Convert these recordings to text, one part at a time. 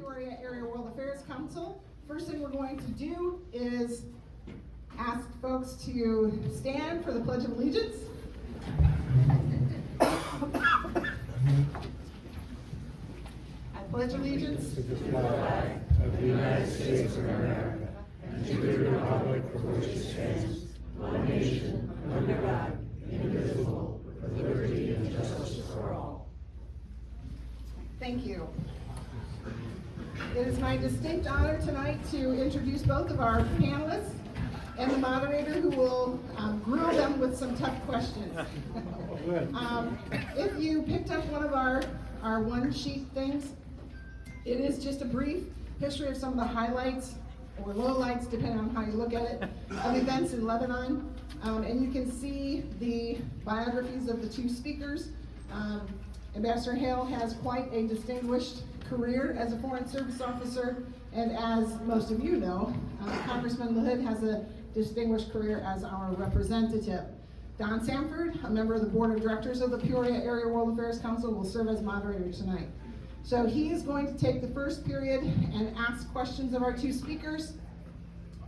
Peoria Area World Affairs Council. First thing we're going to do is ask folks to stand for the Pledge of Allegiance. I pledge allegiance to the flag of the United States of America and to the republic for which it stands, one nation, under God, indivisible, with liberty and justice for all. Thank you. It is my distinct honor tonight to introduce both of our panelists and the moderator who will grill them with some tough questions. If you picked up one of our one-sheet things, it is just a brief history of some of the highlights or lowlights, depending on how you look at it, of events in Lebanon. And you can see the biographies of the two speakers. Ambassador Hale has quite a distinguished career as a Foreign Service officer, and as most of you know, Congressman LaHood has a distinguished career as our representative. Don Sanford, a member of the Board of Directors of the Peoria Area World Affairs Council, will serve as moderator tonight. So he is going to take the first period and ask questions of our two speakers,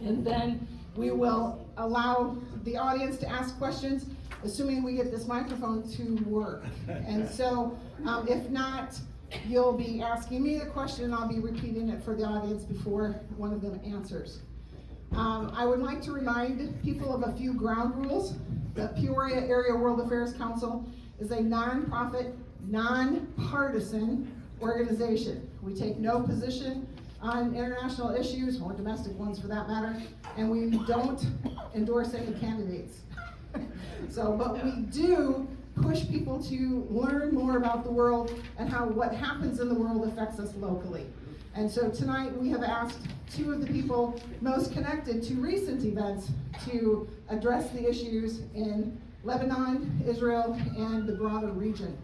and then we will allow the audience to ask questions, assuming we get this microphone to work. And so if not, you'll be asking me the question and I'll be repeating it for the audience before one of them answers. I would like to remind people of a few ground rules. The Peoria Area World Affairs Council is a nonprofit, nonpartisan organization. We take no position on international issues, or domestic ones for that matter, and we don't endorse any candidates. But we do push people to learn more about the world and how what happens in the world affects us locally. And so tonight we have asked two of the people most connected to recent events to address the issues in Lebanon, Israel, and the broader region.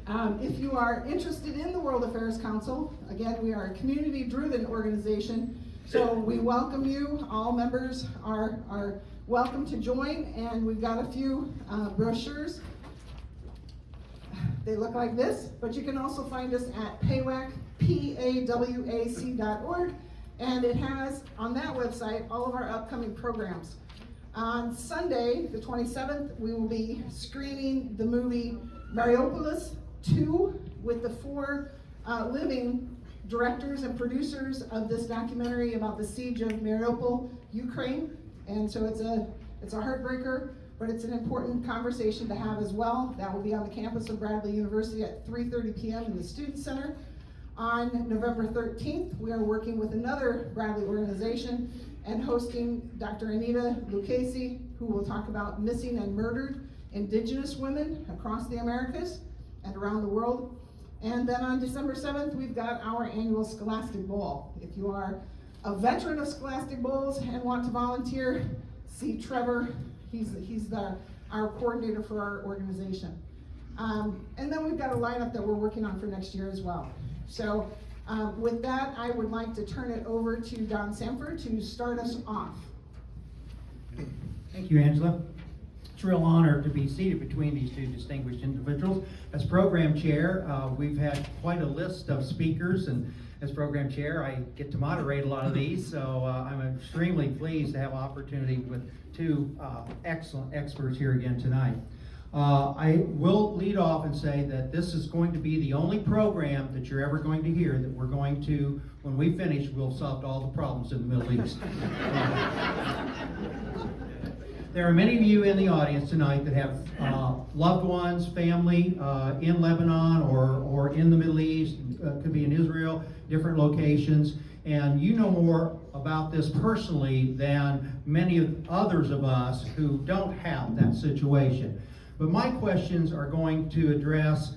If you are interested in the World Affairs Council, again, we are a community-driven organization, so we welcome you. All members are welcome to join, and we've got a few brochures. They look like this, but you can also find us at PAWAC, PAWAC.org, and it has on that website all of our upcoming programs. On Sunday, the 27th, we will be screening the movie Mariupolis 2 with the four living directors and producers of this documentary about the siege of Mariupol, Ukraine. And so it's a heartbreaker, but it's an important conversation to have as well. That will be on the campus of Bradley University at 3:30 p.m. in the Student Center. On November 13th, we are working with another Bradley organization and hosting Dr. Anita Lucchesi, who will talk about missing and murdered Indigenous women across the Americas and around the world. And then on December 7th, we've got our annual Scholastic Bowl. If you are a veteran of Scholastic Bowls and want to volunteer, see Trevor. He's our coordinator for our organization. And then we've got a lineup that we're working on for next year as well. So with that, I would like to turn it over to Don Sanford to start us off. Thank you, Angela. It's a real honor to be seated between these two distinguished individuals. As program chair, we've had quite a list of speakers, and as program chair, I get to moderate a lot of these, so I'm extremely pleased to have an opportunity with two excellent experts here again tonight. I will lead off and say that this is going to be the only program that you're ever going to hear that we're going to, when we finish, we'll solve all the problems in the Middle East. There are many of you in the audience tonight that have loved ones, family in Lebanon or in the Middle East, could be in Israel, different locations, and you know more about this personally than many of others of us who don't have that situation. But my questions are going to address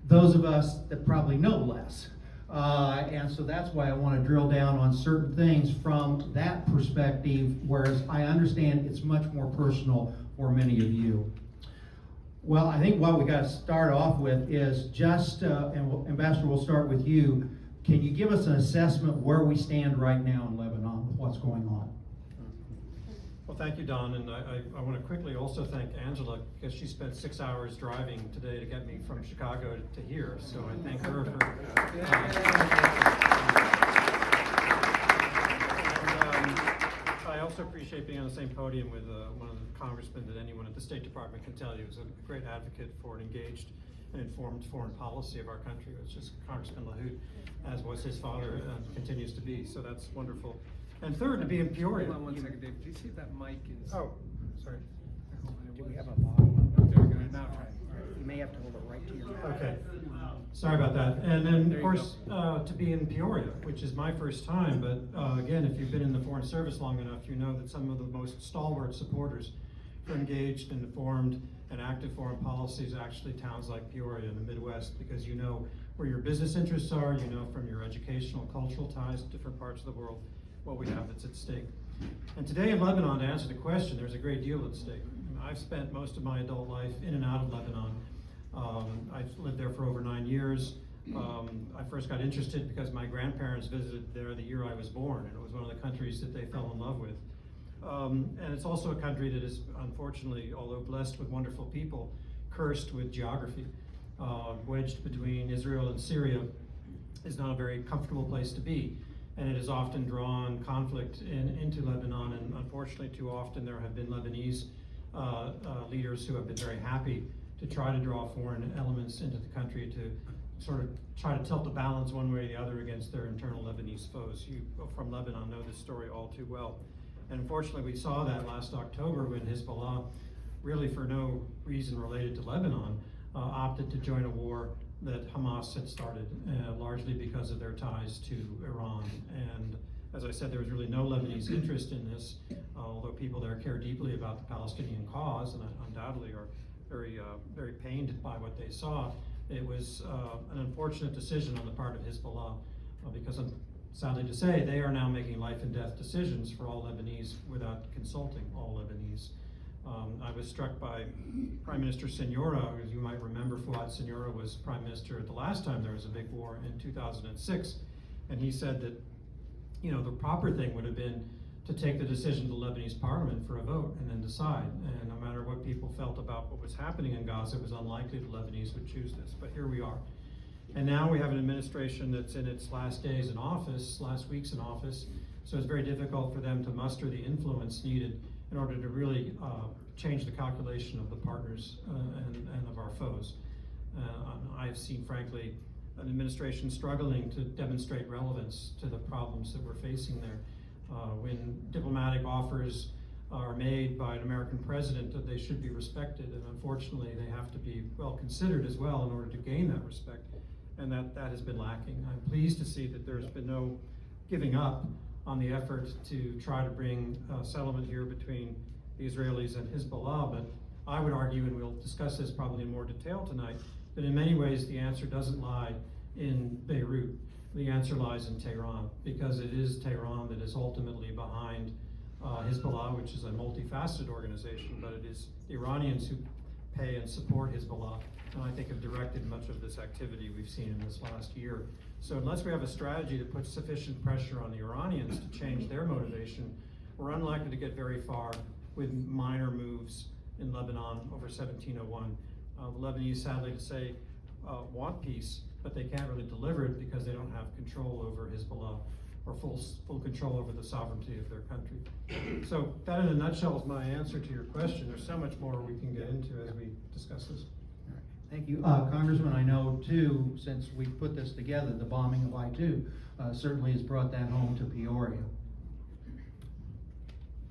those of us that probably know less. And so that's why I want to drill down on certain things from that perspective, whereas I understand it's much more personal for many of you. Well, I think what we got to start off with is just, and Ambassador, we'll start with you. Can you give us an assessment where we stand right now in Lebanon with what's going on? Well, thank you, Don, and I want to quickly also thank Angela, because she spent 6 hours driving today to get me from Chicago to here, so I thank her for... I also appreciate being on the same podium with one of the congressmen that anyone at the State Department can tell you is a great advocate for an engaged and informed foreign policy of our country, which is Congressman LaHood, as was his father and continues to be, so that's wonderful. And third, to be in Peoria. Hold on one second, Dave. Do you see if that mic is? Oh, sorry. Do we have a volume? There we go. Now try it. You may have to hold it right to your mouth. Okay, sorry about that. And then, There of you course, to be in Peoria, which is my first time, but again, if you've been in the Foreign Service long enough, you know that some of the most stalwart supporters for engaged and informed and active foreign policies are actually towns like Peoria in the Midwest, because you know where your business interests are, you know from your educational, cultural ties to different parts of the world what we have that's at stake. And today in Lebanon, to answer the question, there's a great deal at stake. I've spent most of my adult life in and out of Lebanon. I've lived there for over 9 years. I first got interested because my grandparents visited there the year I was born, and it was one of the countries that they fell in love with. And it's also a country that is, unfortunately, although blessed with wonderful people, cursed with geography. Wedged between Israel and Syria is not a very comfortable place to be. And it has often drawn conflict into Lebanon, and unfortunately too often there have been Lebanese leaders who have been very happy to try to draw foreign elements into the country to sort of try to tilt the balance one way or the other against their internal Lebanese foes. You from Lebanon know this story all too well. And unfortunately we saw that last October when Hezbollah, really for no reason related to Lebanon, opted to join a war that Hamas had started, largely because of their ties to Iran. And as I said, there was really no Lebanese interest in this, although people there care deeply about the Palestinian cause and undoubtedly are very pained by what they saw. It was an unfortunate decision on the part of Hezbollah, because sadly to say, they are now making life and death decisions for all Lebanese without consulting all Lebanese. I was struck by Prime Minister Senora. As you might remember, Fuad Senora was Prime Minister at the last time there was a big war in 2006, and he said that, you know, the proper thing would have been to take the decision to the Lebanese parliament for a vote and then decide. And no matter what people felt about what was happening in Gaza, it was unlikely the Lebanese would choose this, but here we are. And now we have an administration that's in its last days in office, last weeks in office, so it's very difficult for them to muster the influence needed in order to really change the calculation of the partners and of our foes. I've seen, frankly, an administration struggling to demonstrate relevance to the problems that we're facing there. When diplomatic offers are made by an American president, that they should be respected, and unfortunately they have to be well considered as well in order to gain that respect, and that has been lacking. I'm pleased to see that there's been no giving up on the effort to try to bring settlement here between the Israelis and Hezbollah, but I would argue, and we'll discuss this probably in more detail tonight, that in many ways the answer doesn't lie in Beirut. The answer lies in Tehran, because it is Tehran that is ultimately behind Hezbollah, which is a multifaceted organization, but it is the Iranians who pay and support Hezbollah, and I think have directed much of this activity we've seen in this last year. So unless we have a strategy that puts sufficient pressure on the Iranians to change their motivation, we're unlikely to get very far with minor moves in Lebanon over 1701. The Lebanese, sadly to say, want peace, but they can't really deliver it because they don't have control over Hezbollah or full control over the sovereignty of their country. So that in a nutshell is my answer to your question. There's so much more we can get into as we discuss this. Thank you. Congressman, I know too, since we put this together, the bombing of I-2 certainly has brought that home to Peoria.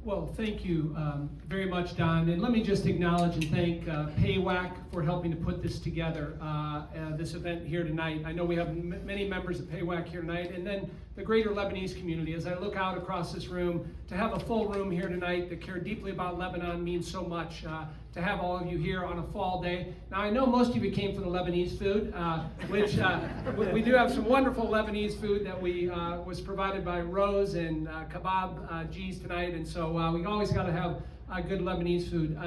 Well, thank you very much, Don. And let me just acknowledge and thank PAWAC for helping to put this together, this event here tonight. I know we have many members of PAWAC here tonight, and then the greater Lebanese community. As I look out across this room, to have a full room here tonight that care deeply about Lebanon means so much. To have all of you here on a fall day. Now, I know most of you came for the Lebanese food, which we do have some wonderful Lebanese food that was provided by Rose and Kebab G's tonight, and so we always got to have good Lebanese food.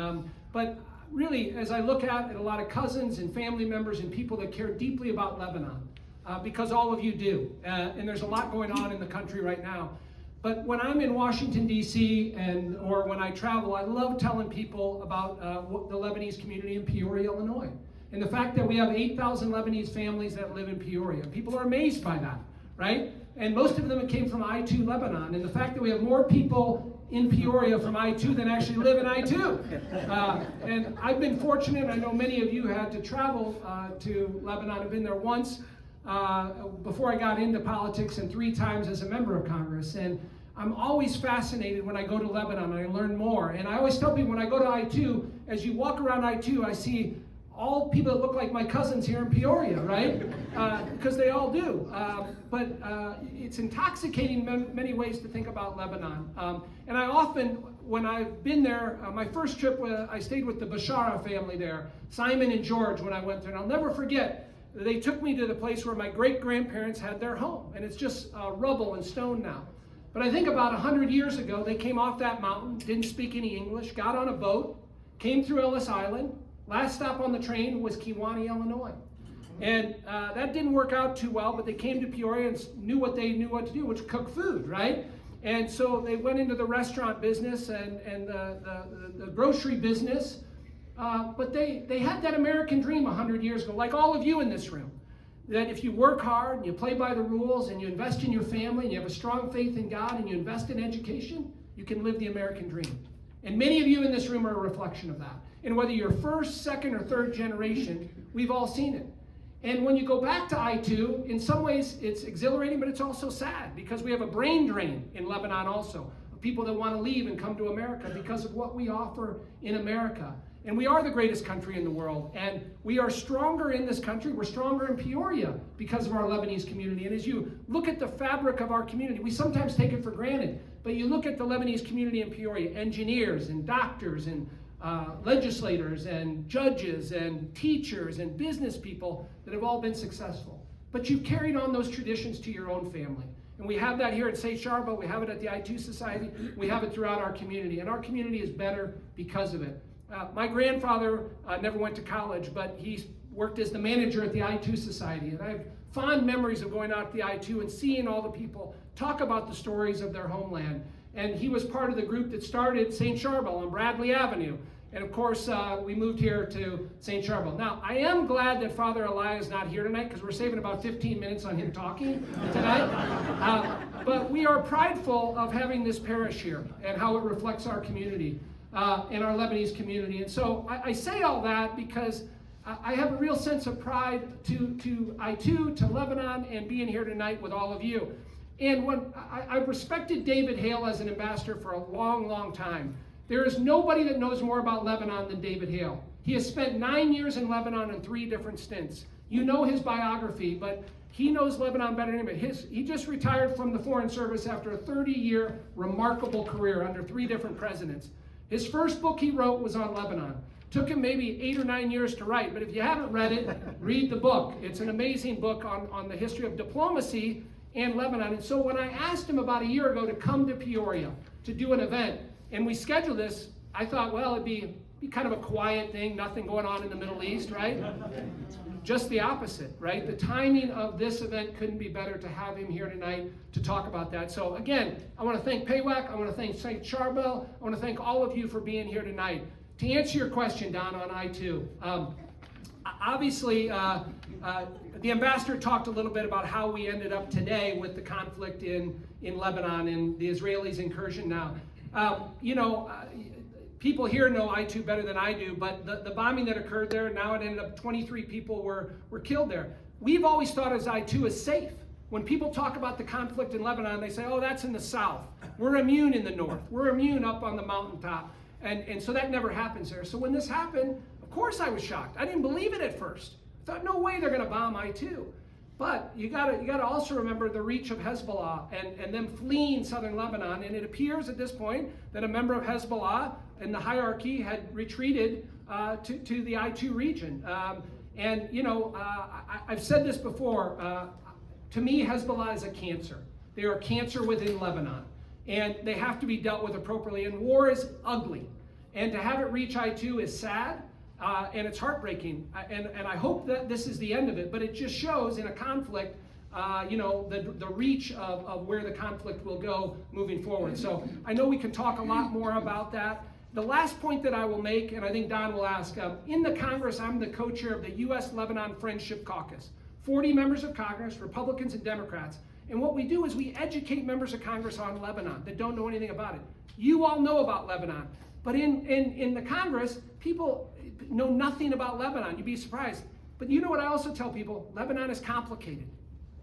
But really, as I look at a lot of cousins and family members and people that care deeply about Lebanon, because all of you do, and there's a lot going on in the country right now. But when I'm in Washington, D.C., or when I travel, I love telling people about the Lebanese community in Peoria, Illinois. And the fact that we have 8,000 Lebanese families that live in Peoria. People are amazed by that, right? And most of them came from I-2 Lebanon. And the fact that we have more people in Peoria from I-2 than actually live in I-2. And I've been fortunate, I know many of you had to travel to Lebanon. I've been there once before I got into politics and 3 times as a member of Congress. And I'm always fascinated when I go to Lebanon and I learn more. And I always tell people when I go to I-2, as you walk around I-2, I see all people that look like my cousins here in Peoria, right? Because they all do. But it's intoxicating in many ways to think about Lebanon. And I often, when I've been there, my first trip, I stayed with the Bashara family there, Simon and George, when I went there. And I'll never forget, they took me to the place where my great-grandparents had their home. And it's just rubble and stone now. But I think about 100 years ago, they came off that mountain, didn't speak any English, got on a boat, came through Ellis Island. Last stop on the train was Kewanee, Illinois. And that didn't work out too well, but they came to Peoria and knew what they knew what to do, which was cook food, right? And so they went into the restaurant business and the grocery business. But they had that American dream 100 years ago, like all of you in this room, that if you work hard and you play by the rules and you invest in your family and you have a strong faith in God and you invest in education, you can live the American dream. And many of you in this room are a reflection of that. And whether you're first, second, or third generation, we've all seen it. And when you go back to I-2, in some ways it's exhilarating, but it's also sad because we have a brain drain in Lebanon also, of people that want to leave and come to America because of what we offer in America. And we are the greatest country in the world. And we are stronger in this country. We're stronger in Peoria because of our Lebanese community. And as you look at the fabric of our community, we sometimes take it for granted. But you look at the Lebanese community in Peoria, engineers and doctors and legislators and judges and teachers and business people that have all been successful. But you've carried on those traditions to your own family. And we have that here at St. Charbel. We have it at the I-2 Society. We have it throughout our community. And our community is better because of it. My grandfather never went to college, but he worked as the manager at the I-2 Society. And I have fond memories of going out to the I-2 and seeing all the people talk about the stories of their homeland. And he was part of the group that started St. Charbel on Bradley Avenue. And of course, we moved here to St. Charbel. Now, I am glad that Father Eli is not here tonight because we're saving about 15 minutes on him talking tonight. But we are prideful of having this parish here and how it reflects our community and our Lebanese community. And so I say all that because I have a real sense of pride to I-2, to Lebanon, and being here tonight with all of you. And when I've respected David Hale as an ambassador for a long, long time. There is nobody that knows more about Lebanon than David Hale. He has spent 9 years in Lebanon in 3 different stints. You know his biography, but he knows Lebanon better than anybody. He just retired from the Foreign Service after a 30-year remarkable career under 3 different presidents. His first book he wrote was on Lebanon. Took him maybe 8 or 9 years to write, but if you haven't read it, read the book. It's an amazing book on the history of diplomacy and Lebanon. And so when I asked him about a year ago to come to Peoria to do an event, and we scheduled this, I thought, well, it'd be kind of a quiet thing, nothing going on in the Middle East, right? Just the opposite, right? The timing of this event couldn't be better to have him here tonight to talk about that. So again, I want to thank PAWAC, I want to thank St. Charbel, I want to thank all of you for being here tonight. To answer your question, Don, on I-2, obviously, the ambassador talked a little bit about how we ended up today with the conflict in Lebanon and the Israelis' incursion now. People here know I-2 better than I do, but the bombing that occurred there, now it ended up 23 people were killed there. We've always thought as I-2 is safe. When people talk about the conflict in Lebanon, they say, oh, that's in the south. We're immune in the north. We're immune up on the mountaintop. And so that never happens there. So when this happened, of course I was shocked. I didn't believe it at first. I thought, no way they're going to bomb I-2. But you gotta also remember the reach of Hezbollah and them fleeing southern Lebanon. And it appears at this point that a member of Hezbollah in the hierarchy had retreated to the I-2 region. I've said this before. To me, Hezbollah is a cancer. They are a cancer within Lebanon. And they have to be dealt with appropriately. And war is ugly. And to have it reach I-2 is sad. And it's heartbreaking, and I hope that this is the end of it, but it just shows in a conflict the reach of where the conflict will go moving forward. So I know we can talk a lot more about that. The last point that I will make, and I think Don will ask, in the Congress, I'm the co-chair of the U.S.-Lebanon Friendship Caucus. 40 members of Congress, Republicans and Democrats. And what we do is we educate members of Congress on Lebanon that don't know anything about it. You all know about Lebanon, but in the Congress, people know nothing about Lebanon. You'd be surprised. But you know what I also tell people? Lebanon is complicated.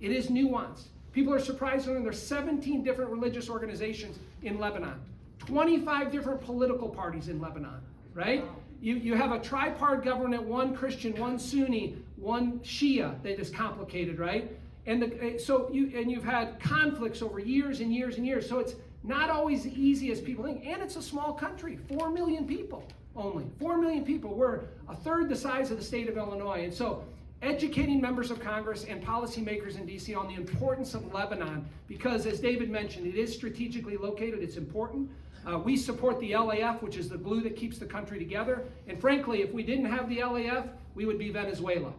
It is nuanced. People are surprised to learn there's 17 different religious organizations in Lebanon, 25 different political parties in Lebanon, right? You have a tripart government, one Christian, one Sunni, one Shia. That is complicated, right? And you've had conflicts over years and years and years. So it's not always as easy as people think. And it's a small country, 4 million people only. 4 million people. We're a third the size of the state of Illinois. And so educating members of Congress and policymakers in DC on the importance of Lebanon, because as David mentioned, it is strategically located, it's important. We support the LAF, which is the glue that keeps the country together. And frankly, if we didn't have the LAF, we would be Venezuela.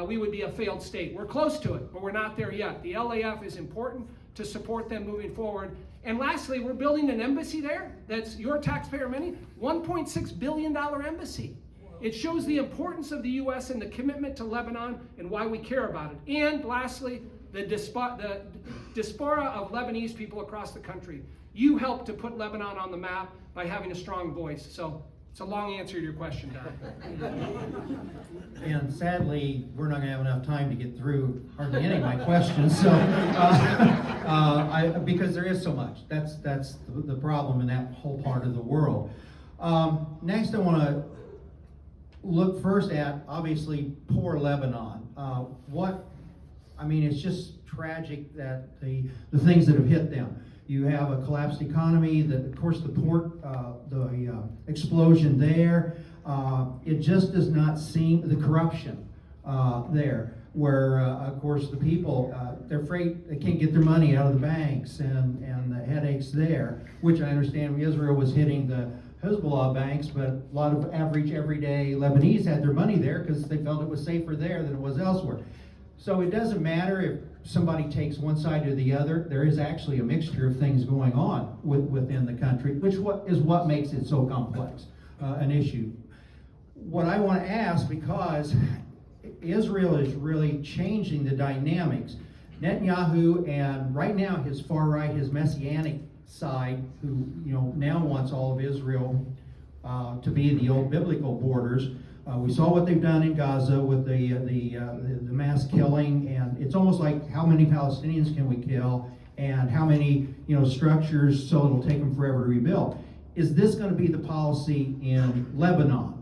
We would be a failed state. We're close to it, but we're not there yet. The LAF is important to support them moving forward. And lastly, we're building an embassy there that's your taxpayer money, $1.6 billion embassy. It shows the importance of the U.S. and the commitment to Lebanon and why we care about it. And lastly, the diaspora of Lebanese people across the country. You helped to put Lebanon on the map by having a strong voice. So it's a long answer to your question, Don. And sadly, we're not going to have enough time to get through hardly any of my questions. So, because there is so much. That's the problem in that whole part of the world. Next, I want to look first at, obviously, poor Lebanon. It's just tragic that the things that have hit them. You have a collapsed economy, of course the port, the explosion there. It just does not seem, the corruption there, where of course the people, they're afraid they can't get their money out of the banks and the headaches there, which I understand Israel was hitting the Hezbollah banks, but a lot of average everyday Lebanese had their money there because they felt it was safer there than it was elsewhere. So it doesn't matter if somebody takes one side or the other. There is actually a mixture of things going on within the country, which is what makes it so complex, an issue. What I want to ask, because Israel is really changing the dynamics. Netanyahu, and right now his far right, his messianic side, who now wants all of Israel to be the old biblical borders. We saw what they've done in Gaza with the mass killing, and it's almost like how many Palestinians can we kill, and how many structures, so it'll take them forever to rebuild. Is this going to be the policy in Lebanon?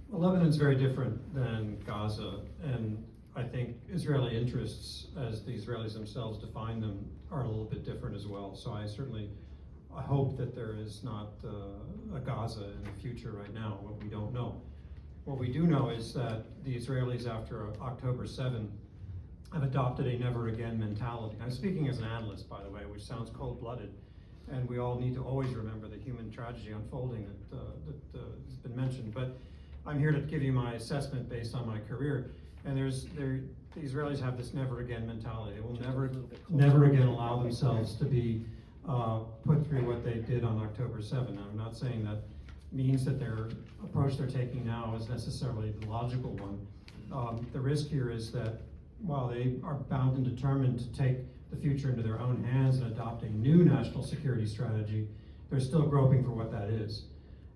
Well, Lebanon's very different than Gaza, and I think Israeli interests, as the Israelis themselves define them, are a little bit different as well. So I hope that there is not a Gaza in the future right now. What we don't know. What we do know is that the Israelis, after October 7, have adopted a never again mentality. I'm speaking as an analyst, by the way, which sounds cold-blooded, and we all need to always remember the human tragedy unfolding that has been mentioned. But I'm here to give you my assessment based on my career. And the Israelis have this never again mentality. They will never again allow themselves to be put through what they did on October 7. I'm not saying that means that their approach they're taking now is necessarily the logical one. The risk here is that while they are bound and determined to take the future into their own hands and adopt a new national security strategy, they're still groping for what that is.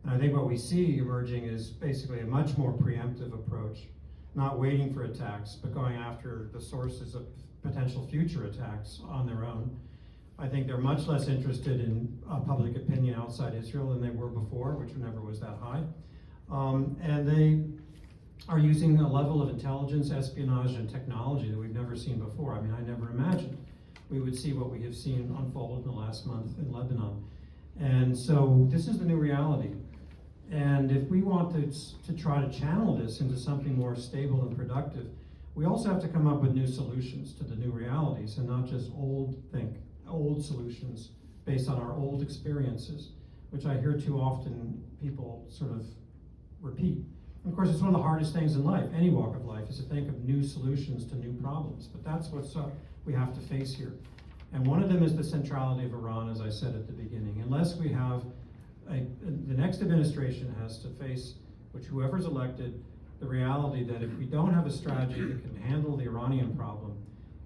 And I think what we see emerging is basically a much more preemptive approach, not waiting for attacks, but going after the sources of potential future attacks on their own. I think they're much less interested in public opinion outside Israel than they were before, which never was that high. And they are using a level of intelligence, espionage, and technology that we've never seen before. I mean, I never imagined we would see what we have seen unfold in the last month in Lebanon. And so this is the new reality. And if we want to try to channel this into something more stable and productive, we also have to come up with new solutions to the new realities and not just old solutions based on our old experiences, which I hear too often people sort of repeat. And of course, it's one of the hardest things in life, any walk of life, is to think of new solutions to new problems. But that's what we have to face here. And one of them is the centrality of Iran, as I said at the beginning. Unless we have the next administration has to face, which whoever's elected, the reality that if we don't have a strategy that can handle the Iranian problem,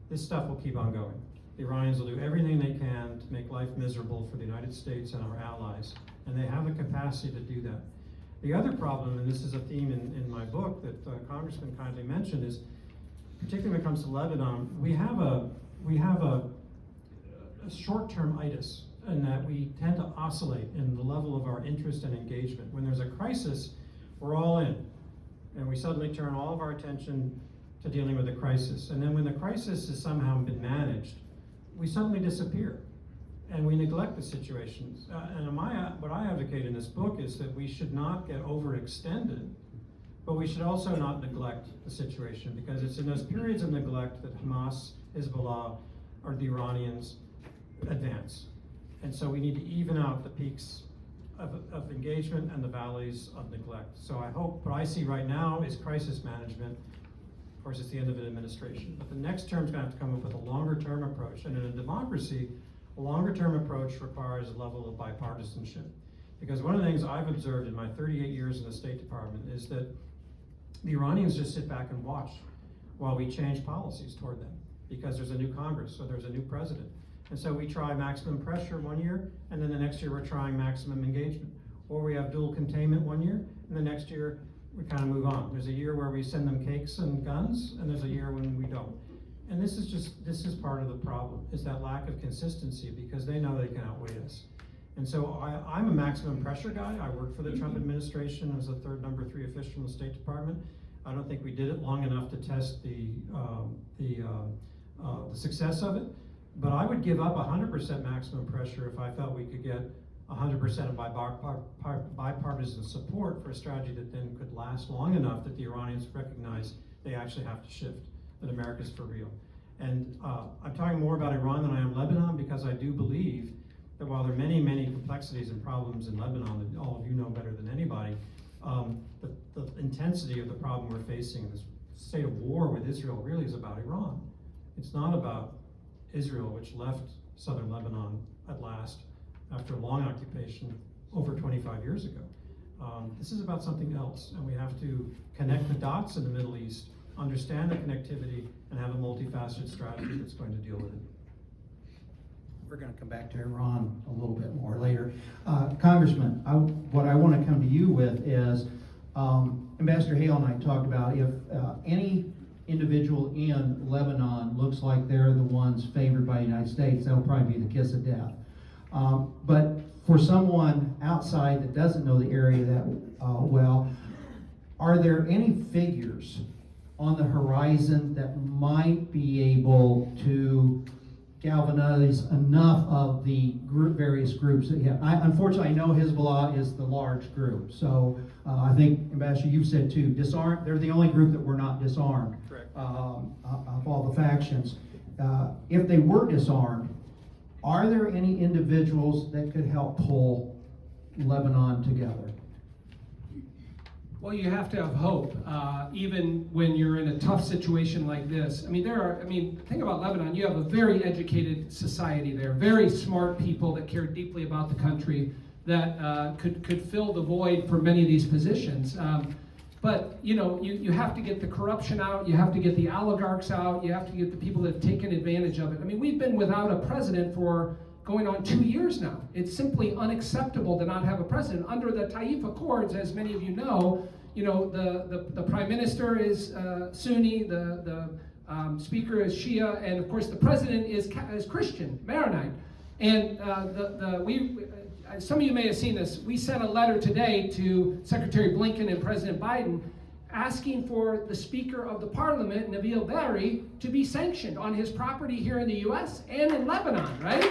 this stuff will keep on going. The Iranians will do everything they can to make life miserable for the United States and our allies, and they have the capacity to do that. The other problem, and this is a theme in my book that Congressman kindly mentioned, is particularly when it comes to Lebanon, we have a short-term itis, in that we tend to oscillate in the level of our interest and engagement. When there's a crisis, we're all in, and we suddenly turn all of our attention to dealing with the crisis. And then when the crisis has somehow been managed, we suddenly disappear, and we neglect the situations. What I advocate in this book is that we should not get overextended, but we should also not neglect the situation, because it's in those periods of neglect that Hamas, Hezbollah, or the Iranians advance. And so we need to even out the peaks of engagement and the valleys of neglect. So I hope, what I see right now is crisis management. Of course, it's the end of an administration. But the next term is going to have to come up with a longer-term approach. And in a democracy, a longer-term approach requires a level of bipartisanship. Because one of the things I've observed in my 38 years in the State Department is that the Iranians just sit back and watch while we change policies toward them, because there's a new Congress, so there's a new president. And so we try maximum pressure one year, and then the next year we're trying maximum engagement. Or we have dual containment one year, and the next year we kind of move on. There's a year where we send them cakes and guns, and there's a year when we don't. And this is part of the problem, is that lack of consistency, because they know they can outweigh us. And so I'm a maximum pressure guy. I worked for the Trump administration as the number 3 official in the State Department. I don't think we did it long enough to test the success of it. But I would give up 100% maximum pressure if I felt we could get 100% of bipartisan support for a strategy that then could last long enough that the Iranians recognize they actually have to shift, that America's for real. And I'm talking more about Iran than I am Lebanon, because I do believe that while there are many, many complexities and problems in Lebanon that all of you know better than anybody, the intensity of the problem we're facing, this state of war with Israel, really is about Iran. It's not about Israel, which left southern Lebanon at last after a long occupation over 25 years ago. This is about something else, and we have to connect the dots in the Middle East, understand the connectivity, and have a multifaceted strategy that's going to deal with it. We're going to come back to Iran a little bit more later. Congressman, what I want to come to you with is, Ambassador Hale and I talked about if any individual in Lebanon looks like they're the ones favored by the United States, that'll probably be the kiss of death. But for someone outside that doesn't know the area that well, are there any figures on the horizon that might be able to galvanize enough of the various groups that you have? Unfortunately, I know Hezbollah is the large group, so I think, Ambassador, you've said too, disarmed. They're the only group that were not disarmed. Correct. Of all the factions. If they were disarmed, are there any individuals that could help pull Lebanon together? Well, you have to have hope, even when you're in a tough situation like this. Think about Lebanon. You have a very educated society there, very smart people that care deeply about the country, that could fill the void for many of these positions. But you have to get the corruption out, you have to get the oligarchs out, you have to get the people that have taken advantage of it. We've been without a president for going on 2 years now. It's simply unacceptable to not have a president. Under the Taif Accords, as many of you know, the prime minister is Sunni, the speaker is Shia, and of course the president is Christian, Maronite. And some of you may have seen this. We sent a letter today to Secretary Blinken and President Biden asking for the Speaker of the Parliament, Nabil Berri, to be sanctioned on his property here in the U.S. and in Lebanon, right?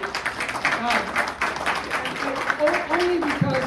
Only because,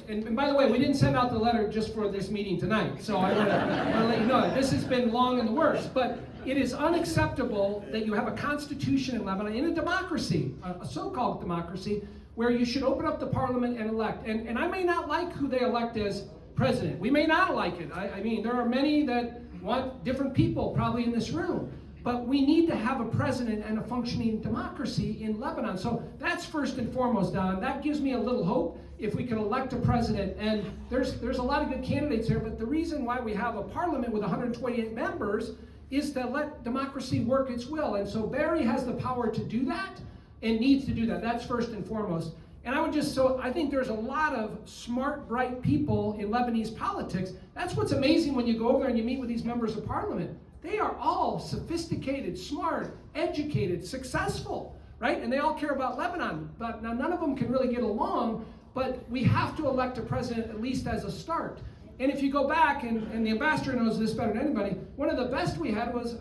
and by the way, we didn't send out the letter just for this meeting tonight, so I want to let you know, this has been long in the works, but it is unacceptable that you have a constitution in Lebanon, in a democracy, a so-called democracy, where you should open up the parliament and elect. And I may not like who they elect as president. We may not like it. I mean, there are many that want different people probably in this room. But we need to have a president and a functioning democracy in Lebanon. So that's first and foremost, Don. That gives me a little hope if we can elect a president. And there's a lot of good candidates here, but the reason why we have a parliament with 128 members is to let democracy work its will. And so Barry has the power to do that and needs to do that. That's first and foremost. And I think there's a lot of smart, bright people in Lebanese politics. That's what's amazing when you go over there and you meet with these members of parliament. They are all sophisticated, smart, educated, successful, right? And they all care about Lebanon. But now none of them can really get along, but we have to elect a president at least as a start. And if you go back, and the ambassador knows this better than anybody, one of the best we had was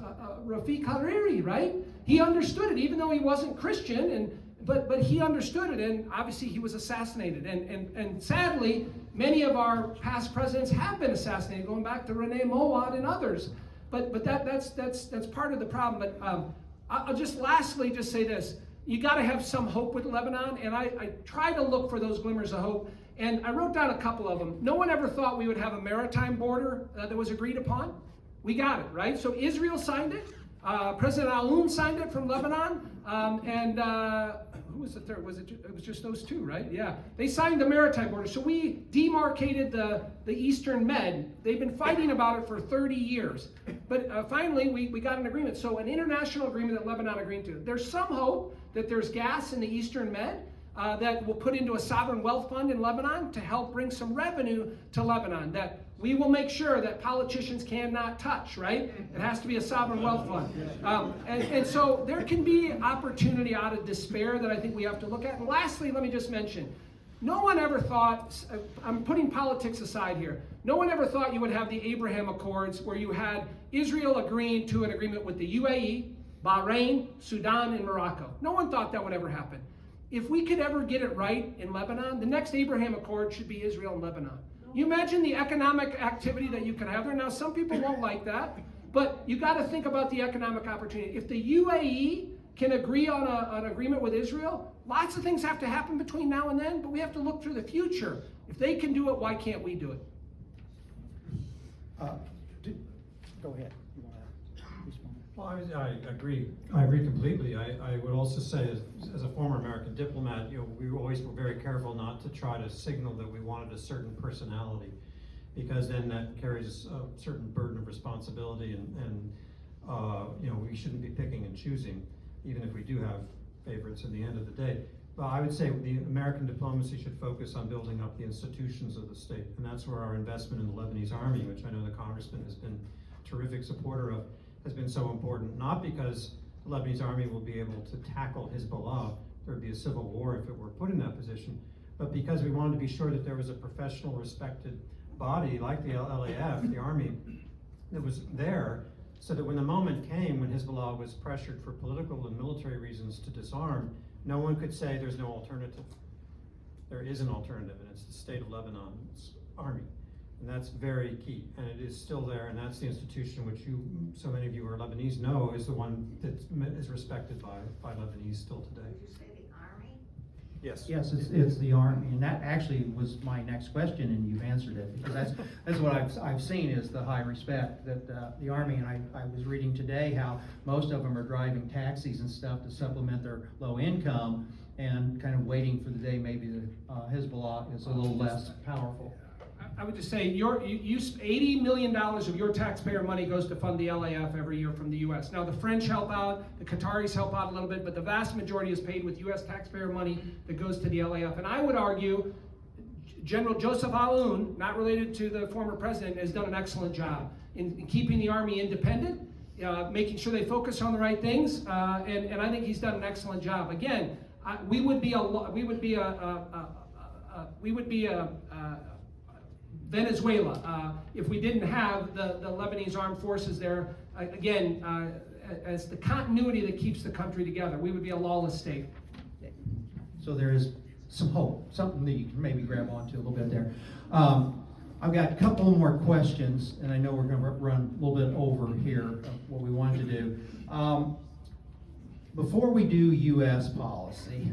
Rafiq Hariri, right? He understood it, even though he wasn't Christian, but he understood it, and obviously he was assassinated. And sadly, many of our past presidents have been assassinated, going back to Rene Mowat and others. But that's part of the problem. But I'll just lastly just say this. You got to have some hope with Lebanon, and I try to look for those glimmers of hope. And I wrote down a couple of them. No one ever thought we would have a maritime border that was agreed upon. We got it, right? So Israel signed it. President Aoun signed it from Lebanon. Who was the third? It was just those two, right? Yeah. They signed the maritime border. So we demarcated the Eastern Med. They've been fighting about it for 30 years. But finally, we got an agreement. So an international agreement that Lebanon agreed to. There's some hope that there's gas in the Eastern Med that will put into a sovereign wealth fund in Lebanon to help bring some revenue to Lebanon that we will make sure that politicians cannot touch, right? It has to be a sovereign wealth fund. And so there can be opportunity out of despair that I think we have to look at. And lastly, let me just mention, no one ever thought, I'm putting politics aside here, no one ever thought you would have the Abraham Accords where you had Israel agreeing to an agreement with the UAE, Bahrain, Sudan, and Morocco. No one thought that would ever happen. If we could ever get it right in Lebanon, the next Abraham Accord should be Israel and Lebanon. You imagine the economic activity that you could have there. Now, some people won't like that, but you got to think about the economic opportunity. If the UAE can agree on an agreement with Israel, lots of things have to happen between now and then, but we have to look through the future. If they can do it, why can't we do it? Go ahead. You want to respond? Well, I agree. I agree completely. I would also say, as a former American diplomat, we always were very careful not to try to signal that we wanted a certain personality, because then that carries a certain burden of responsibility, and we shouldn't be picking and choosing, even if we do have favorites in the end of the day. But I would say the American diplomacy should focus on building up the institutions of the state, and that's where our investment in the Lebanese army, which I know the Congressman has been a terrific supporter of, has been so important. Not because the Lebanese army will be able to tackle Hezbollah, there would be a civil war if it were put in that position, but because we wanted to be sure that there was a professional, respected body like the LAF, the army, that was there, so that when the moment came when Hezbollah was pressured for political and military reasons to disarm, no one could say there's no alternative. There is an alternative, and it's the state of Lebanon's army. And that's very key, and it is still there, and that's the institution which so many of you who are Lebanese know is the one that is respected by Lebanese still today. Did you say the army? Yes. Yes, it's the army, and that actually was my next question, and you've answered it, because that's what I've seen is the high respect that the army, and I was reading today how most of them are driving taxis and stuff to supplement their low income, and kind of waiting for the day maybe the Hezbollah is a little less powerful. I would just say $80 million of your taxpayer money goes to fund the LAF every year from the U.S. Now the French help out, the Qataris help out a little bit, but the vast majority is paid with U.S. taxpayer money that goes to the LAF. And I would argue General Joseph Aoun, not related to the former president, has done an excellent job in keeping the army independent, making sure they focus on the right things, and I think he's done an excellent job. Again, we would be Venezuela if we didn't have the Lebanese armed forces there. Again, as the continuity that keeps the country together, we would be a lawless state. So there is some hope, something that you can maybe grab onto a little bit there. I've got a couple more questions, and I know we're going to run a little bit over here of what we wanted to do. Before we do U.S. policy,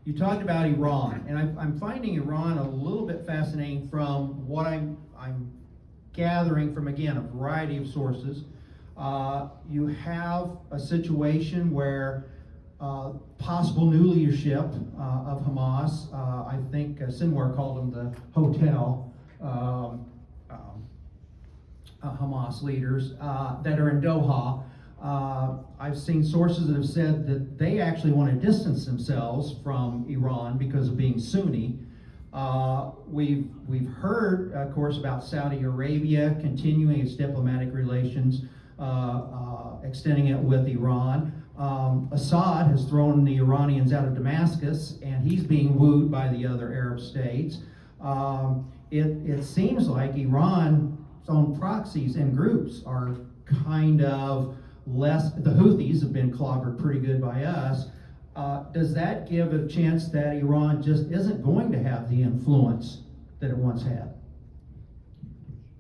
You talked about Iran, and I'm finding Iran a little bit fascinating from what I'm gathering from, again, a variety of sources. You have a situation where possible new leadership of Hamas, I think Sinwar called them the hotel Hamas leaders that are in Doha. I've seen sources that have said that they actually want to distance themselves from Iran because of being Sunni. We've heard, of course, about Saudi Arabia continuing its diplomatic relations, extending it with Iran. Assad has thrown the Iranians out of Damascus, and he's being wooed by the other Arab states. It seems like Iran's own proxies and groups are kind of less. The Houthis have been clobbered pretty good by us. Does that give a chance that Iran just isn't going to have the influence that it once had?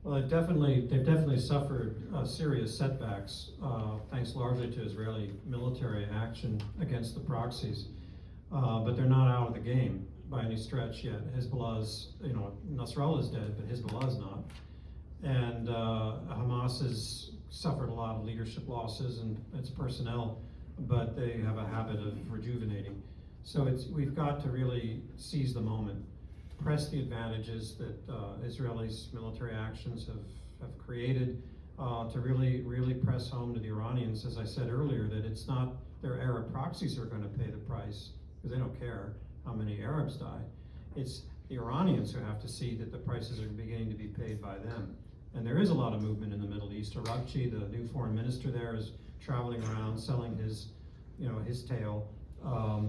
Well, they've definitely suffered serious setbacks, thanks largely to Israeli military action against the proxies. But they're not out of the game by any stretch yet. Hezbollah's, Nasrallah's dead, but Hezbollah's not. And Hamas has suffered a lot of leadership losses and its personnel, but they have a habit of rejuvenating. So we've got to really seize the moment, press the advantages that Israelis' military actions have created, to really press home to the Iranians, as I said earlier, that it's not their Arab proxies who are going to pay the price, because they don't care how many Arabs die. It's the Iranians who have to see that the prices are beginning to be paid by them. And there is a lot of movement in the Middle East. Arabchi, the new foreign minister there, is traveling around selling his tale,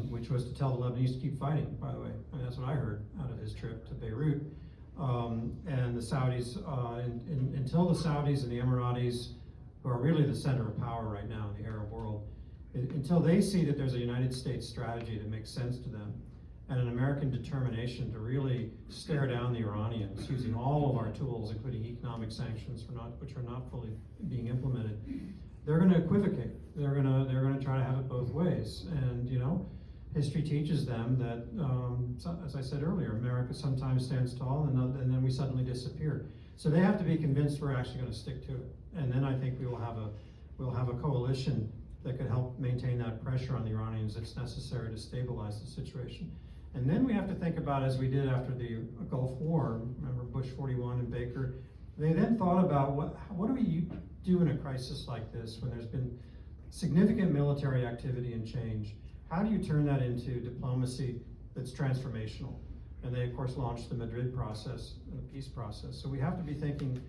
which was to tell the Lebanese to keep fighting, by the way. And that's what I heard out of his trip to Beirut. And the Saudis, until the Saudis and the Emiratis, who are really the center of power right now in the Arab world, until they see that there's a United States strategy that makes sense to them, and an American determination to really stare down the Iranians using all of our tools, including economic sanctions, which are not fully being implemented, they're going to equivocate. They're going to try to have it both ways. And history teaches them that, as I said earlier, America sometimes stands tall, and then we suddenly disappear. So they have to be convinced we're actually going to stick to it. And then I think we'll have a coalition that could help maintain that pressure on the Iranians that's necessary to stabilize the situation. And then we have to think about, as we did after the Gulf War, remember Bush 41 and Baker, they then thought about what do we do in a crisis like this when there's been significant military activity and change? How do you turn that into diplomacy that's transformational? And they, of course, launched the Madrid process, the peace process. So we have to be thinking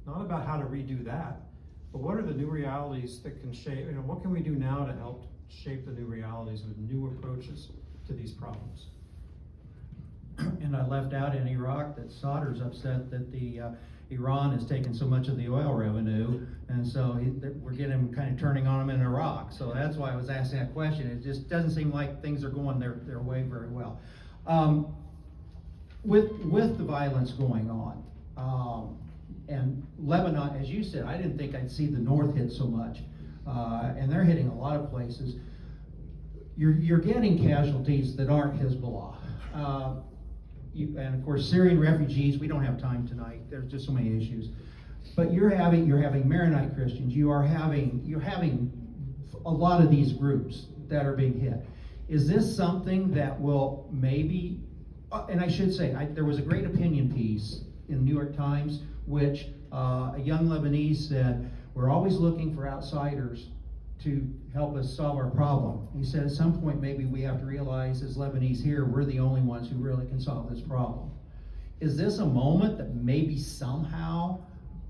not about how to redo that, but what are the new realities that can shape, what can we do now to help shape the new realities with new approaches to these problems? And I left out in Iraq that Sadr's upset that Iran has taken so much of the oil revenue, and so we're getting him kind of turning on him in Iraq. So that's why I was asking that question. It just doesn't seem like things are going their way very well. With the violence going on, and Lebanon, as you said, I didn't think I'd see the north hit so much, and they're hitting a lot of places. You're getting casualties that aren't Hezbollah. And of course, Syrian refugees, we don't have time tonight. There's just so many issues. But you're having Maronite Christians. You're having a lot of these groups that are being hit. Is this something that will maybe, and I should say, there was a great opinion piece in the New York Times, which a young Lebanese said, we're always looking for outsiders to help us solve our problem. He said at some point maybe we have to realize as Lebanese here, we're the only ones who really can solve this problem. Is this a moment that maybe somehow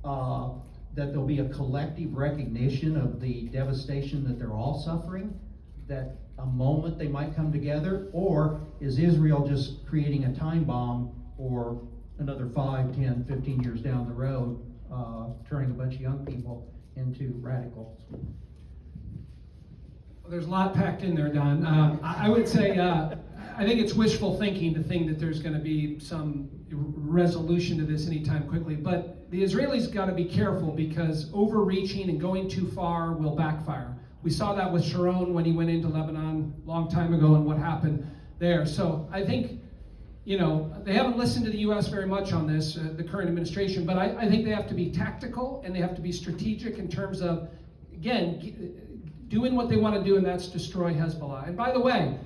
that there'll be a collective recognition of the devastation that they're all suffering? That a moment they might come together? Or is Israel just creating a time bomb for another 5, 10, 15 years down the road, turning a bunch of young people into radicals? Well, there's a lot packed in there, Don. I would say I think it's wishful thinking to think that there's going to be some resolution to this anytime quickly. But the Israelis got to be careful, because overreaching and going too far will backfire. We saw that with Sharon when he went into Lebanon a long time ago, and what happened. there. So I think, you know, they haven't listened to the U.S. very much on this, the current administration, but I think they have to be tactical and they have to be strategic in terms of, again, doing what they want to do, and that's destroy Hezbollah. And by the way,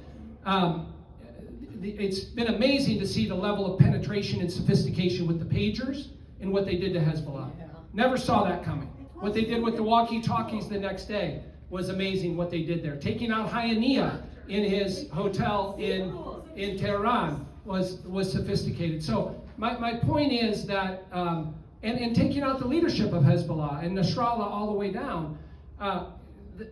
it's been amazing to see the level of penetration and sophistication with the pagers and what they did to Hezbollah. Never saw that coming. What they did with the walkie-talkies the next day was amazing what they did there. Taking out Hayania in his hotel in Tehran was sophisticated. So my point is that, and taking out the leadership of Hezbollah and Nasrallah all the way down,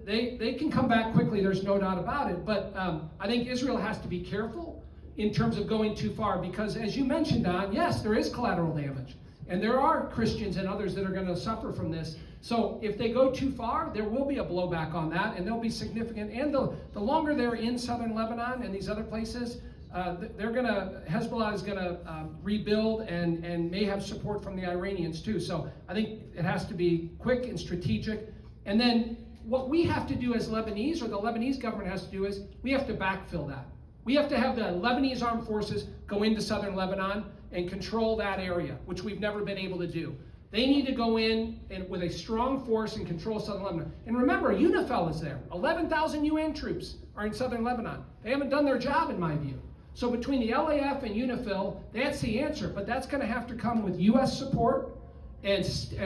they can come back quickly, there's no doubt about it. But I think Israel has to be careful in terms of going too far, because as you mentioned, Don, yes, there is collateral damage. And there are Christians and others that are going to suffer from this. So if they go too far, there will be a blowback on that, and they'll be significant. And the longer they're in southern Lebanon and these other places, Hezbollah is going to rebuild and may have support from the Iranians too. So I think it has to be quick and strategic. And then what we have to do as Lebanese, or the Lebanese government has to do, is we have to backfill that. We have to have the Lebanese armed forces go into southern Lebanon and control that area, which we've never been able to do. They need to go in and with a strong force and control southern Lebanon. And remember, UNIFIL is there. 11,000 UN troops are in southern Lebanon. They haven't done their job, in my view. So between the LAF and UNIFIL, that's the answer. But that's going to have to come with U.S. support and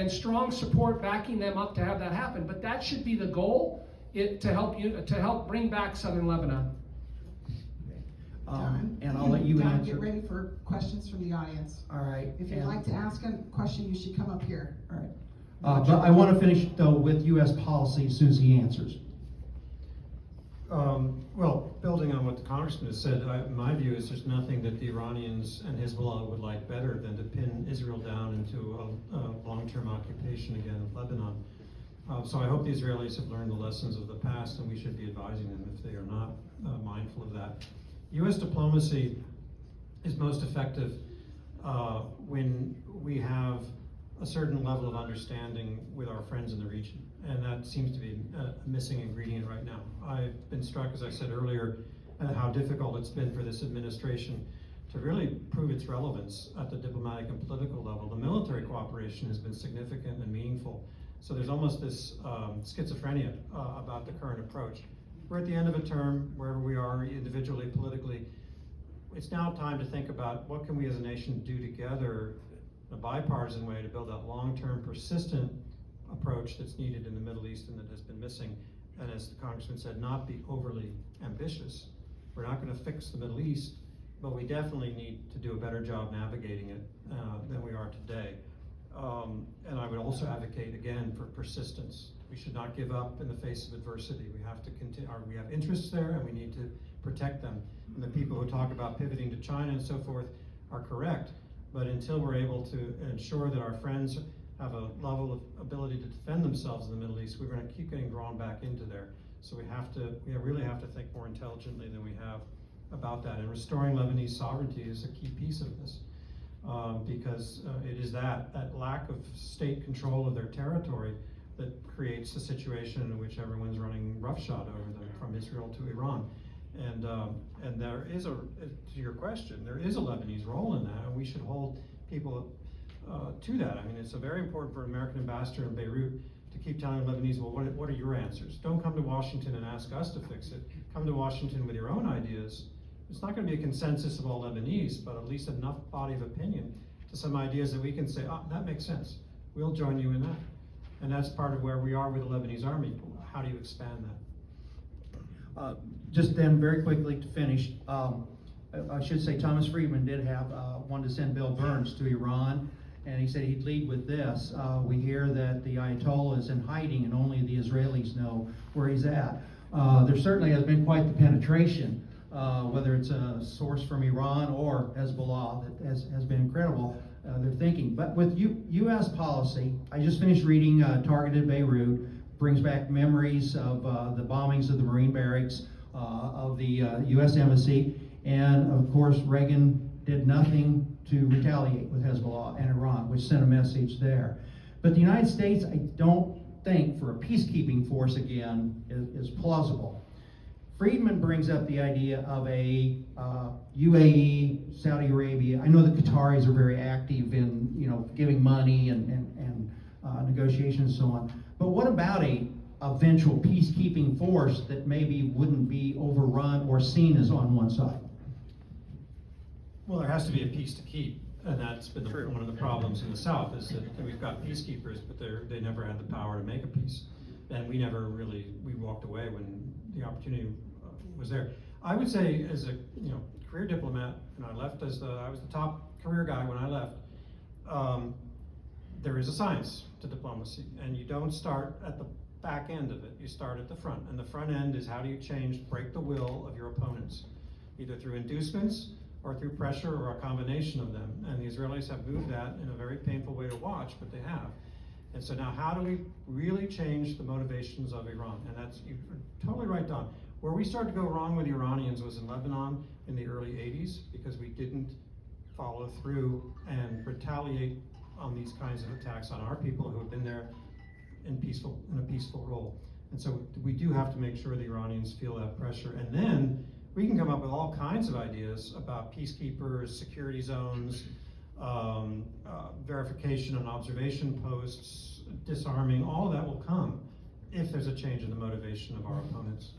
strong support backing them up to have that happen. But that should be the goal, to help bring back southern Lebanon. And I'll let you Don, answer. get ready for questions from the audience. All right. If you'd like to ask a question, you should come up here. All right. But I want to finish, though, with U.S. policy as soon as he answers. Well, building on what the Congressman has said, my view is there's nothing that the Iranians and Hezbollah would like better than to pin Israel down into a long-term occupation again of Lebanon. So I hope the Israelis have learned the lessons of the past, and we should be advising them if they are not mindful of that. U.S. diplomacy is most effective when we have a certain level of understanding with our friends in the region, and that seems to be a missing ingredient right now. I've been struck, as I said earlier, at how difficult it's been for this administration to really prove its relevance at the diplomatic and political level. The military cooperation has been significant and meaningful, so there's almost this schizophrenia about the current approach. We're at the end of a term, wherever we are individually, politically. It's now time to think about what can we as a nation do together in a bipartisan way to build that long-term, persistent approach that's needed in the Middle East and that has been missing. And as the Congressman said, not be overly ambitious. We're not going to fix the Middle East, but we definitely need to do a better job navigating it than we are today. And I would also advocate, again, for persistence. We should not give up in the face of adversity. We have to continue. We have interests there, and we need to protect them. And the people who talk about pivoting to China and so forth are correct. But until we're able to ensure that our friends have a level of ability to defend themselves in the Middle East, we're going to keep getting drawn back into there. So we really have to think more intelligently than we have about that. And restoring Lebanese sovereignty is a key piece of this. Because it is that lack of state control of their territory that creates a situation in which everyone's running roughshod over them, from Israel to Iran. And there is to your question, there is a Lebanese role in that, and we should hold people to that. I mean, it's very important for an American ambassador in Beirut to keep telling Lebanese, well, what are your answers? Don't come to Washington and ask us to fix it. Come to Washington with your own ideas. It's not going to be a consensus of all Lebanese, but at least enough body of opinion to some ideas that we can say, that makes sense. We'll join you in that. And that's part of where we are with the Lebanese army. How do you expand that? Just then, very quickly to finish, I should say Thomas Friedman did wanted to send Bill Burns to Iran, and he said he'd lead with this. We hear that the Ayatollah is in hiding and only the Israelis know where he's at. There certainly has been quite the penetration, whether it's a source from Iran or Hezbollah, that has been incredible, their thinking. But with U.S. policy, I just finished reading Targeted Beirut, brings back memories of the bombings of the Marine barracks, of the U.S. Embassy, and of course Reagan did nothing to retaliate with Hezbollah and Iran, which sent a message there. But the United States, I don't think, for a peacekeeping force again, is plausible. Friedman brings up the idea of a UAE, Saudi Arabia. I know the Qataris are very active in, giving money and negotiations and so on. But what about a eventual peacekeeping force that maybe wouldn't be overrun or seen as on one side? Well, there has to be a peace to keep, and that's been one of the problems in the South, is that we've got peacekeepers, but they never had the power to make a peace. And we walked away when the opportunity was there. I would say, as a career diplomat, and I left I was the top career guy when I left, there is a science to diplomacy, and you don't start at the back end of it, you start at the front. And the front end is, how do you break the will of your opponents, either through inducements or through pressure or a combination of them. And the Israelis have moved that in a very painful way to watch, but they have. And so now, how do we really change the motivations of Iran? And that's, you're totally right, Don. Where we started to go wrong with the Iranians was in Lebanon in the early 80s, because we didn't follow through and retaliate on these kinds of attacks on our people who have been there in a peaceful role. And so we do have to make sure the Iranians feel that pressure. And then we can come up with all kinds of ideas about peacekeepers, security zones, verification and observation posts, disarming. All of that will come if there's a change in the motivation of our opponents.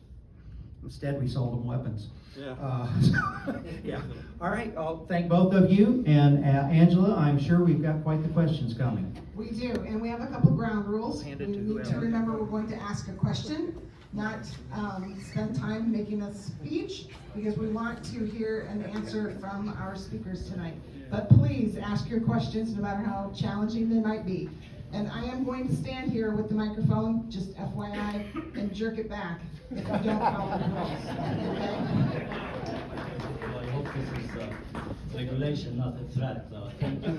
Instead, we sold them weapons. Yeah. Yeah. All right, I'll thank both of you. And Angela, I'm sure we've got quite the questions coming. We do, and we have a couple ground rules. Hand We it to need whoever. to remember we're going to ask a question, not spend time making a speech, because we want to hear an answer from our speakers tonight. But please ask your questions, no matter how challenging they might be. And I am going to stand here with the microphone, just FYI, and jerk it back if you don't follow the rules. Okay? Well, I hope this is regulation, not a threat. Thank you.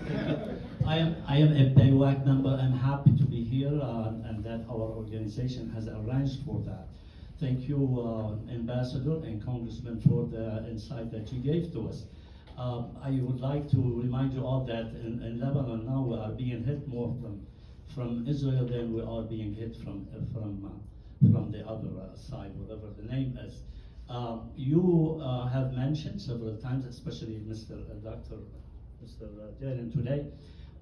I am a PAWAC member. I'm happy to be here, and that our organization has arranged for that. Thank you, Ambassador and Congressman, for the insight that you gave to us. I would like to remind you all that in Lebanon now we are being hit more from Israel than we are being hit from the other side, whatever the name is. You have mentioned several times, especially Mr. Darin today,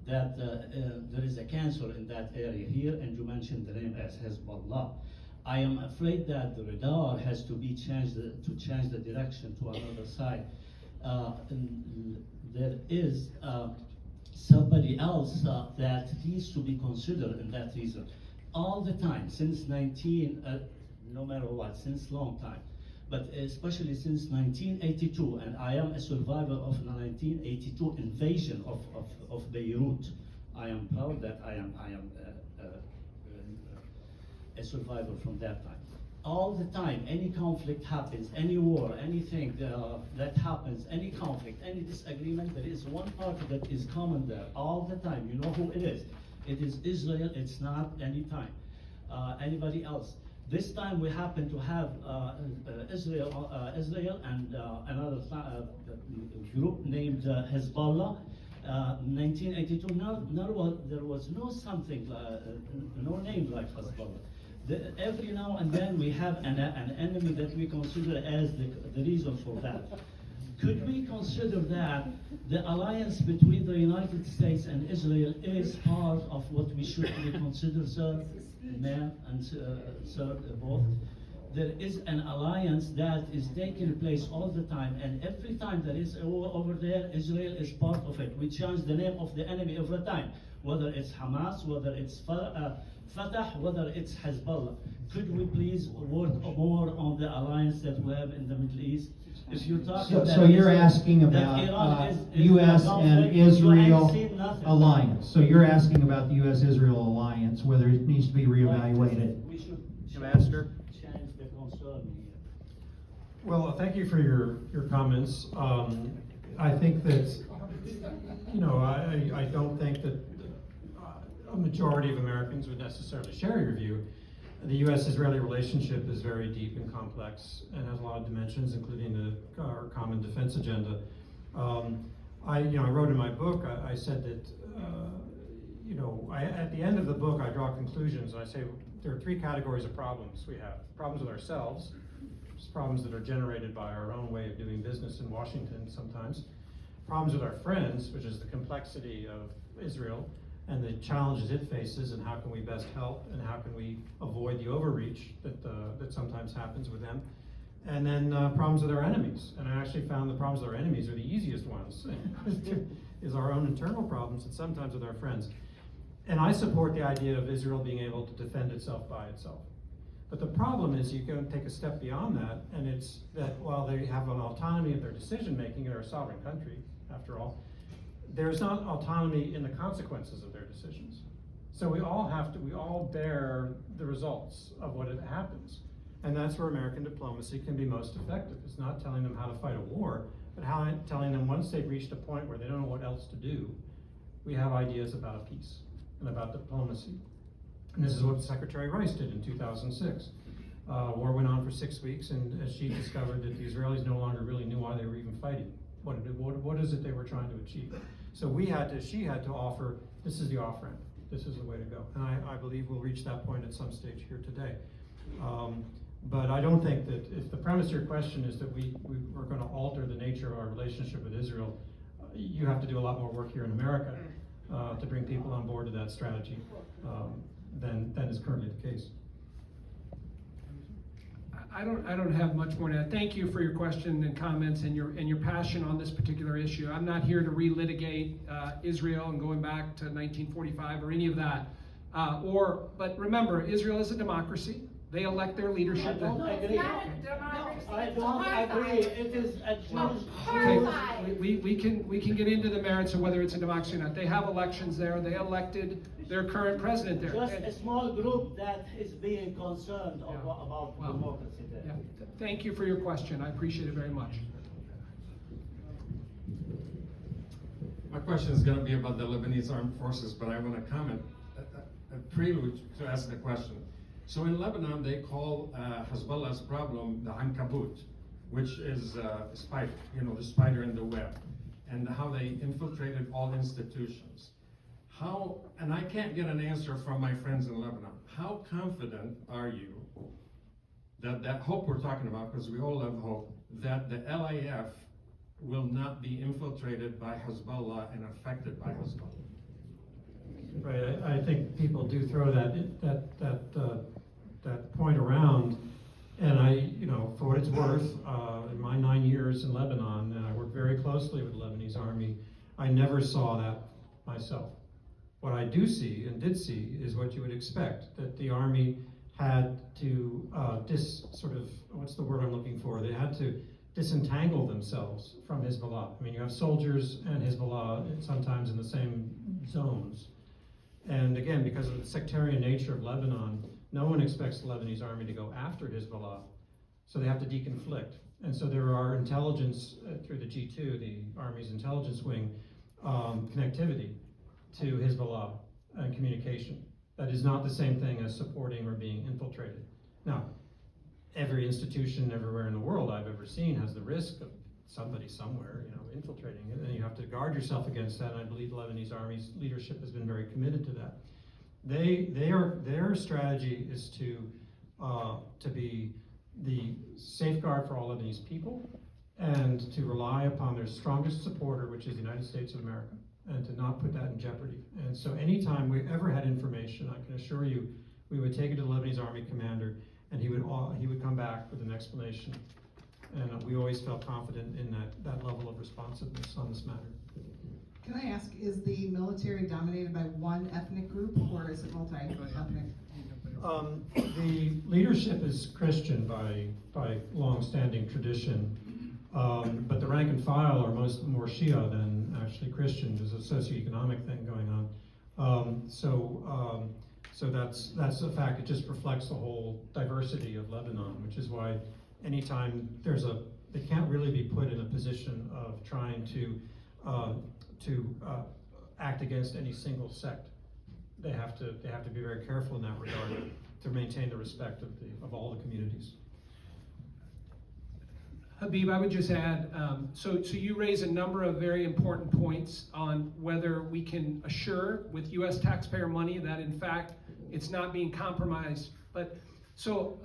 that there is a cancer in that area here, and you mentioned the name as Hezbollah. I am afraid that the radar has to be changed to change the direction to another side. There is somebody else that needs to be considered in that region all the time, since no matter what, since long time, but especially since 1982, and I am a survivor of the 1982 invasion of Beirut. I am proud that I am a survivor from that time. All the time, any conflict happens, any war, anything that happens, any conflict, any disagreement, there is one party that is common there all the time. You know who it is. It is Israel. It's not anybody else. This time we happen to have Israel and another group named Hezbollah. 1982. There was no name like Hezbollah. Every now and then we have an enemy that we consider as the reason for that. Could we consider that the alliance between the United States and Israel is part of what we should consider, sir, ma'am, and sir, both? There is an alliance that is taking place all the time, and every time there is a war over there, Israel is part of it. We change the name of the enemy every time, whether it's Hamas, whether it's Fatah, whether it's Hezbollah. Could we please work more on the alliance that we have in the Middle East? If you're talking So you're asking about U.S. and Israel alliance. So you're asking about the U.S.-Israel alliance, whether it needs to be reevaluated. We should Ambassador? change the concern here. Well, thank you for your comments. I think that, I don't think that a majority of Americans would necessarily share your view. The U.S.-Israeli relationship is very deep and complex and has a lot of dimensions, including our common defense agenda. I wrote in my book, I said that, at the end of the book, I draw conclusions, and I say there are three categories of problems we have. Problems with ourselves, problems that are generated by our own way of doing business in Washington sometimes, problems with our friends, which is the complexity of Israel and the challenges it faces, and how can we best help, and how can we avoid the overreach that sometimes happens with them. And then problems with our enemies. And I actually found the problems with our enemies are the easiest ones, is our own internal problems, and sometimes with our friends. And I support the idea of Israel being able to defend itself by itself. But the problem is you go and take a step beyond that, and it's that while they have an autonomy of their decision-making, they're a sovereign country, after all, there's not autonomy in the consequences of their decisions. So we all bear the results of what happens. And that's where American diplomacy can be most effective. It's not telling them how to fight a war, but telling them once they've reached a point where they don't know what else to do, we have ideas about peace and about diplomacy. And this is what Secretary Rice did in 2006. War went on for 6 weeks, and she discovered that the Israelis no longer really knew why they were even fighting. What is it they were trying to achieve? So she had to offer, this is the off-ramp, this is the way to go. And I believe we'll reach that point at some stage here today. But I don't think that, if the premise of your question is that we're going to alter the nature of our relationship with Israel, you have to do a lot more work here in America to bring people on board to that strategy than is currently the case. I don't have much more to add. Thank you for your question and comments and your passion on this particular issue. I'm not here to relitigate Israel and going back to 1945 or any of that. But remember, Israel is a democracy. They elect their leadership. I don't agree. I don't agree. It is a Jewish. Okay, we can get into the merits of whether it's a democracy or not. They have elections there. They elected their current president there. Just a small group that is being concerned about Well, democracy there. Yeah. Thank you for your question. I appreciate it very much. My question is going to be about the Lebanese armed forces, but I want to comment, a prelude to ask the question. So in Lebanon, they call Hezbollah's problem the Ankabut, which is spider, the spider in the web, and how they infiltrated all institutions. And I can't get an answer from my friends in Lebanon. How confident are you that hope we're talking about, because we all have hope, that the LAF will not be infiltrated by Hezbollah and affected by Hezbollah? Right, I think people do throw that point around, and for what it's worth, in my 9 years in Lebanon, and I worked very closely with the Lebanese army, I never saw that myself. What I do see, and did see, is what you would expect, that the army had to what's the word I'm looking for? They had to disentangle themselves from Hezbollah. I mean, you have soldiers and Hezbollah sometimes in the same zones. And again, because of the sectarian nature of Lebanon, no one expects the Lebanese army to go after Hezbollah, so they have to deconflict. And so there are intelligence through the G2, the Army's intelligence wing, connectivity to Hezbollah and communication. That is not the same thing as supporting or being infiltrated. Now, every institution everywhere in the world I've ever seen has the risk of somebody somewhere, infiltrating it, and you have to guard yourself against that. And I believe the Lebanese Army's leadership has been very committed to that. Their strategy is to be the safeguard for all Lebanese people, and to rely upon their strongest supporter, which is the United States of America, and to not put that in jeopardy. And so anytime we ever had information, I can assure you, we would take it to the Lebanese Army commander, and he would come back with an explanation. And we always felt confident in that level of responsiveness on this matter. Can I ask, is the military dominated by one ethnic group, or is it multi-ethnic? The leadership is Christian by long-standing tradition, but the rank and file are more Shia than actually Christian. There's a socioeconomic thing going on. So that's a fact. It just reflects the whole diversity of Lebanon, which is why anytime they can't really be put in a position of trying to act against any single sect. They have to be very careful in that regard to maintain the respect of all the communities. Habib, I would just add, so you raise a number of very important points on whether we can assure with U.S. taxpayer money that in fact it's not being compromised. But so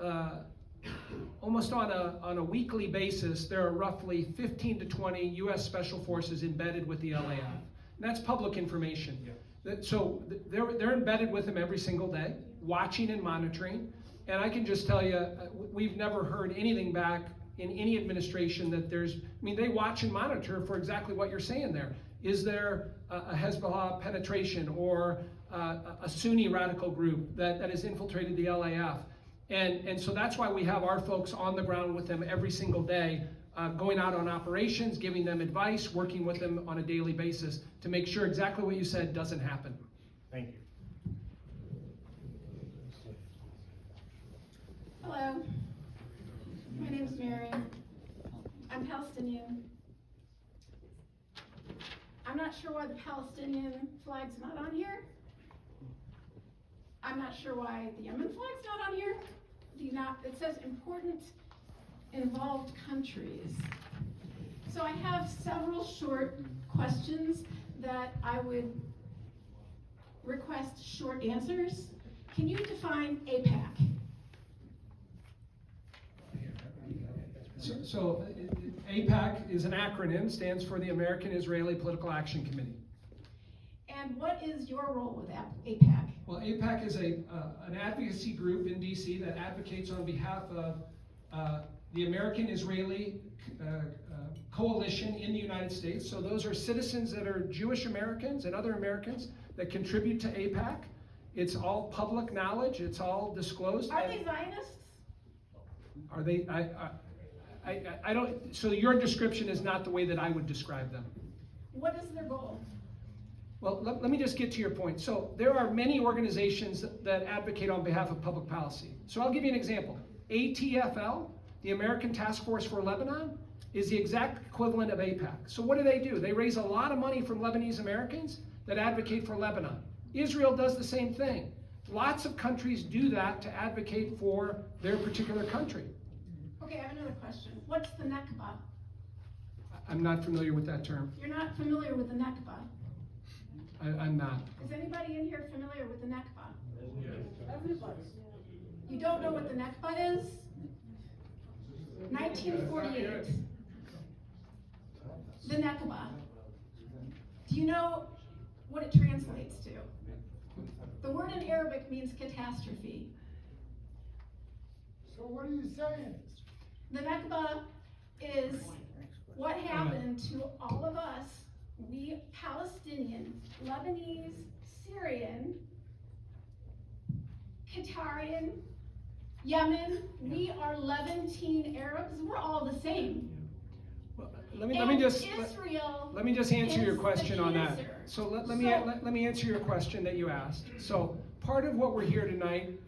almost on a weekly basis, there are roughly 15 to 20 U.S. Special Forces embedded with the LAF. And that's public information. So they're embedded with them every single day, watching and monitoring. And I can just tell you, we've never heard anything back in any administration that they watch and monitor for exactly what you're saying there. Is there a Hezbollah penetration or a Sunni radical group that has infiltrated the LAF? And so that's why we have our folks on the ground with them every single day, going out on operations, giving them advice, working with them on a daily basis to make sure exactly what you said doesn't happen. Thank you. Hello, my name's Mary. I'm Palestinian. I'm not sure why the Palestinian flag's not on here. I'm not sure why the Yemen flag's not on here. It says important involved countries. So I have several short questions that I would request short answers. Can you define APAC? So APAC is an acronym, stands for the American-Israeli Political Action Committee. And what is your role with APAC? Well, APAC is an advocacy group in DC that advocates on behalf of the American-Israeli coalition in the United States. So those are citizens that are Jewish Americans and other Americans that contribute to APAC. It's all public knowledge. It's all disclosed. Are they Zionists? Are they? I don't. So your description is not the way that I would describe them. What is their goal? Well, let me just get to your point. So there are many organizations that advocate on behalf of public policy. So I'll give you an example. ATFL, the American Task Force for Lebanon, is the exact equivalent of APAC. So what do? They raise a lot of money from Lebanese-Americans that advocate for Lebanon. Israel does the same thing. Lots of countries do that to advocate for their particular country. Okay, I have another question. What's the Nakba? I'm not familiar with that term. You're not familiar with the Nakba. I'm not. Is anybody in here familiar with the Nakba? Everybody. You don't know what the Nakba is? 1948. The Nakba. Do you know what it translates to? The word in Arabic means catastrophe. So what are you saying? The Nakba is what happened to all of us, we Palestinian, Lebanese, Syrian, Qatarian, Yemen, we are Levantine Arabs, we're all the same. Well, let me just answer your is question the on that. cancer. So let me answer your question that you asked. So part of what we're here tonight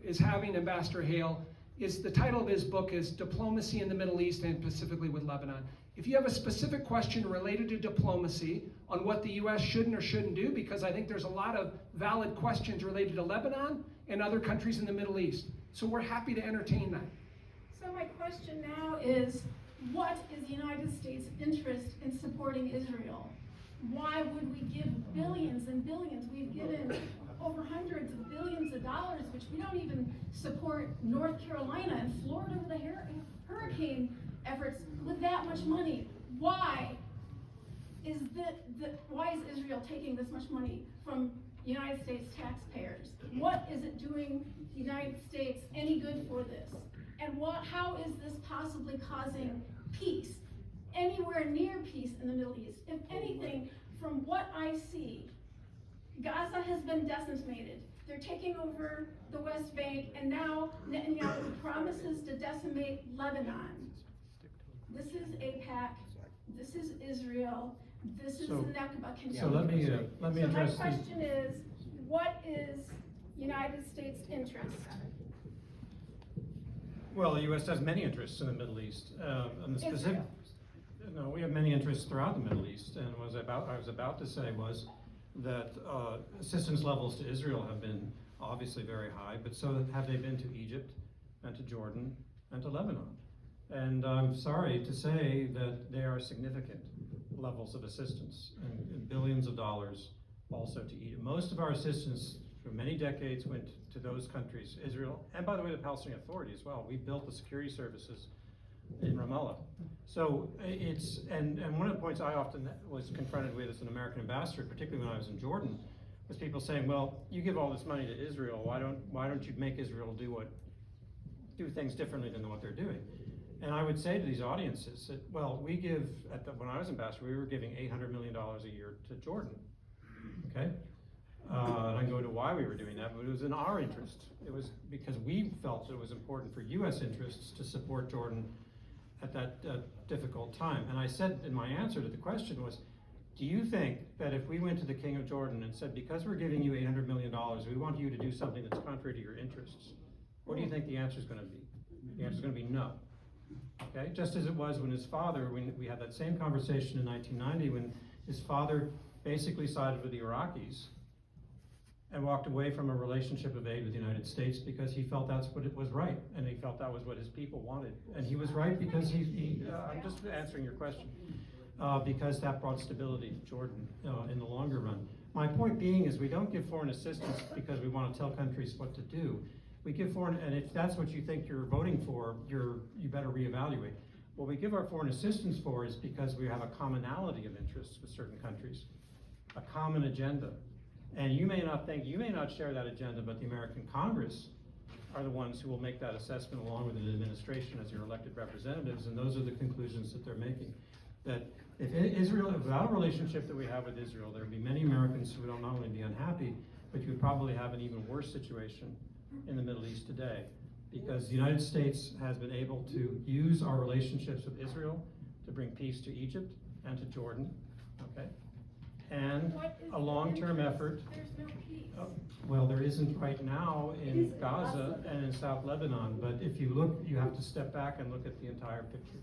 is having Ambassador Hale. The title of his book is Diplomacy in the Middle East and specifically with Lebanon. If you have a specific question related to diplomacy on what the U.S. shouldn't or shouldn't do, because I think there's a lot of valid questions related to Lebanon and other countries in the Middle East. So we're happy to entertain that. So my question now is, what is the United States' interest in supporting Israel? Why would we give billions and billions? We've given over hundreds of billions of dollars, which we don't even support North Carolina and Florida with the hurricane efforts with that much money. Why is Israel taking this much money from United States taxpayers? What is it doing the United States any good for this? And how is this possibly causing peace, anywhere near peace in the Middle East? If anything, from what I see, Gaza has been decimated. They're taking over the West Bank, and now Netanyahu promises to decimate Lebanon. This is AIPAC, this is Israel, this is the Nakba. So let me address So my question is, what is United States' interest? Well, the U.S. has many interests in the Middle East. And the specific, no, we have many interests throughout the Middle East. And what I was about to say was that assistance levels to Israel have been obviously very high, but so have they been to Egypt and to Jordan and to Lebanon. And I'm sorry to say that they are significant levels of assistance and billions of dollars also to Egypt. Most of our assistance for many decades went to those countries, Israel, and by the way, the Palestinian Authority as well. We built the security services in Ramallah. So it's, and one of the points I often was confronted with as an American ambassador, particularly when I was in Jordan, was people saying, well, you give all this money to Israel, why don't you make Israel do things differently than what they're doing? And I would say to these audiences that, well, we give, when I was ambassador, we were giving $800 million a year to Jordan, okay? And I can go into why we were doing that, but it was in our interest. It was because we felt that it was important for US interests to support Jordan at that difficult time. And I said in my answer to the question was, do you think that if we went to the King of Jordan and said, because we're giving you $800 million, we want you to do something that's contrary to your interests, what do you think the answer is going to be? The answer is going to be no. Okay, just as it was when his father, when we had that same conversation in 1990, when his father basically sided with the Iraqis and walked away from a relationship of aid with the United States because he felt that's what it was right, and he felt that was what his people wanted. And he was right because I'm just answering your question, because that brought stability to Jordan in the longer run. My point being is we don't give foreign assistance because we want to tell countries what to do. We give foreign, and if that's what you think you're voting for, you better reevaluate. What we give our foreign assistance for is because we have a commonality of interests with certain countries, a common agenda. And you may not share that agenda, but the American Congress are the ones who will make that assessment along with the administration as your elected representatives, and those are the conclusions that they're making. That if Israel, without a relationship that we have with Israel, there would be many Americans who would not only be unhappy, but you would probably have an even worse situation in the Middle East today, because the United States has been able to use our relationships with Israel to bring peace to Egypt and to Jordan, okay? And a long-term effort. There's no peace. Well, there isn't right now in Gaza and in South Lebanon, but if you look, you have to step back and look at the entire picture.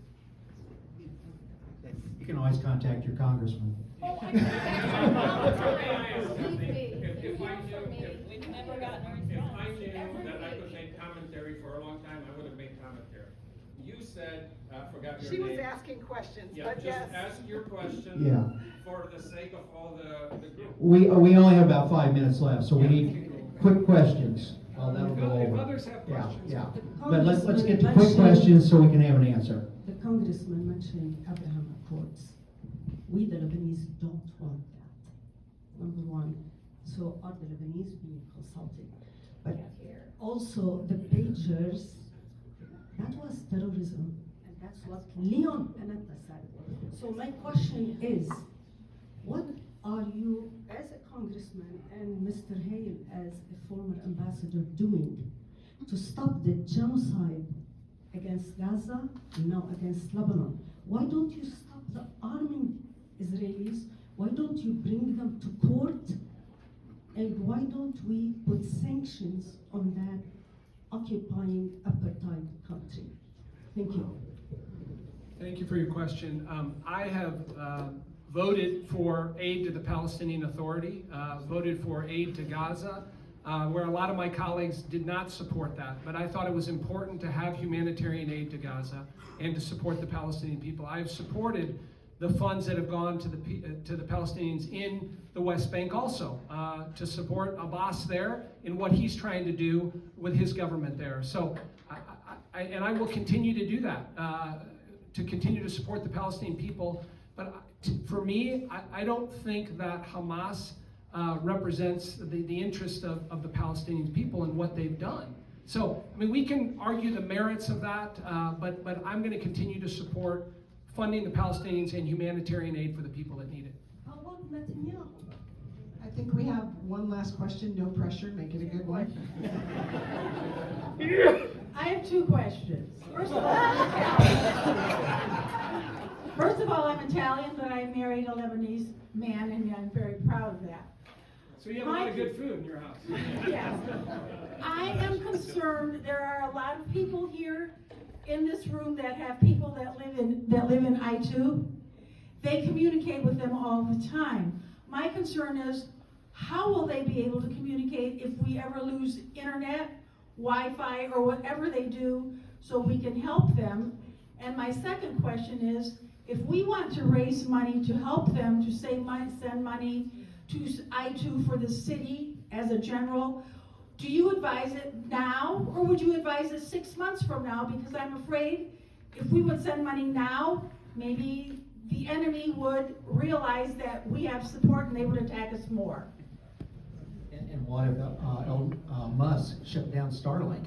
You can always contact your congressman. Oh, I If I knew that I could make commentary for a long time, I would have made commentary. You said, I forgot your She name. was asking questions, Yeah, but just yes. ask your question Yeah. for the sake of all the group. We only have about 5 minutes left, so we need quick questions. Well, that'll go If over. others have questions. Yeah. But let's get to quick questions so we can have an answer. The congressman mentioned Abraham Accords. We, the Lebanese, don't want that. Number one. So are the Lebanese being consulted? But also the pagers, that was terrorism, and that's what Leon Panetta said. So my question is, what are you, as a congressman, and Mr. Hale as a former ambassador, doing to stop the genocide against Gaza and now against Lebanon? Why don't you stop the arming Israelis? Why don't you bring them to court? And why don't we put sanctions on that occupying apartheid country? Thank you. Thank you for your question. I have voted for aid to the Palestinian Authority, voted for aid to Gaza, where a lot of my colleagues did not support that. But I thought it was important to have humanitarian aid to Gaza and to support the Palestinian people. I have supported the funds that have gone to the Palestinians in the West Bank also, to support Abbas there in what he's trying to do with his government there. So, I will continue to do that, to continue to support the Palestinian people. But for me, I don't think that Hamas represents the interest of the Palestinian people and what they've done. So, I mean, we can argue the merits of that, but I'm going to continue to support funding the Palestinians and humanitarian aid for the people that need it. How about Netanyahu? I think we have one last question, no pressure, make it a good one. I have two questions. First of all, I'm Italian, but I married a Lebanese man, and I'm very proud of that. So you have a lot of good food in your house. Yes. I am concerned, there are a lot of people here in this room that have people that live in I-2. They communicate with them all the time. My concern is, how will they be able to communicate if we ever lose internet, Wi-Fi, or whatever they do, so we can help them? And my second question is, if we want to raise money to help them to send money to I-2 for the city as a general, do you advise it now, or would you advise it 6 months from now? Because I'm afraid if we would send money now, maybe the enemy would realize that we have support and they would attack us more. And what if Elon Musk shut down Starlink?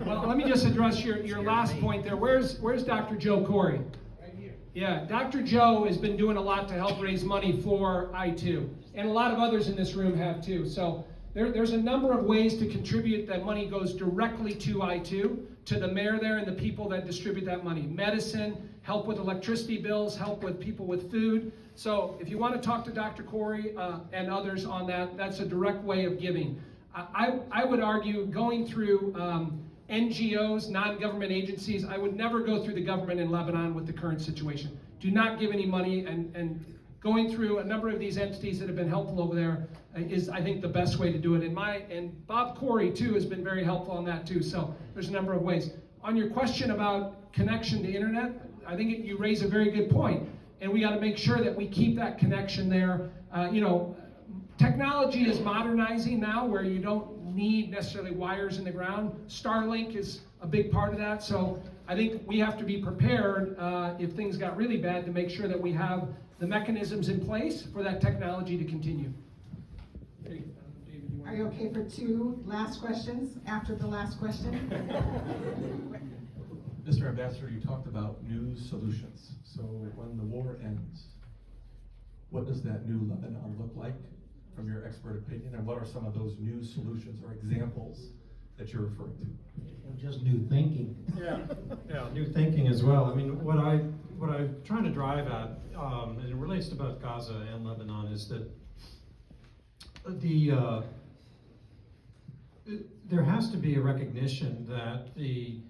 Well, let me just address your last point there. Where's Dr. Joe Corey? Right here. Yeah, Dr. Joe has been doing a lot to help raise money for I2, and a lot of others in this room have too. So there's a number of ways to contribute. That money goes directly to I2, to the mayor there and the people that distribute that money. Medicine, help with electricity bills, help with people with food. So if you want to talk to Dr. Corey and others on that, that's a direct way of giving. I would argue going through NGOs, non-government agencies, I would never go through the government in Lebanon with the current situation. Do not give any money, and going through a number of these entities that have been helpful over there is, I think, the best way to do it. And Bob Corey, too, has been very helpful on that, too. So there's a number of ways. On your question about connection to internet, I think you raise a very good point. And we got to make sure that we keep that connection there. Technology is modernizing now where you don't need necessarily wires in the ground. Starlink is a big part of that. So I think we have to be prepared if things got really bad to make sure that we have the mechanisms in place for that technology to continue. David, Are you okay for 2 last questions after the last question? Mr. Ambassador, you talked about new solutions. So when the war ends, what does that new Lebanon look like from your expert opinion? And what are some of those new solutions or examples that you're referring to? Just new thinking. Yeah, new thinking as well. I mean, what I'm trying to drive at, and it relates to both Gaza and Lebanon, is that there has to be a recognition that the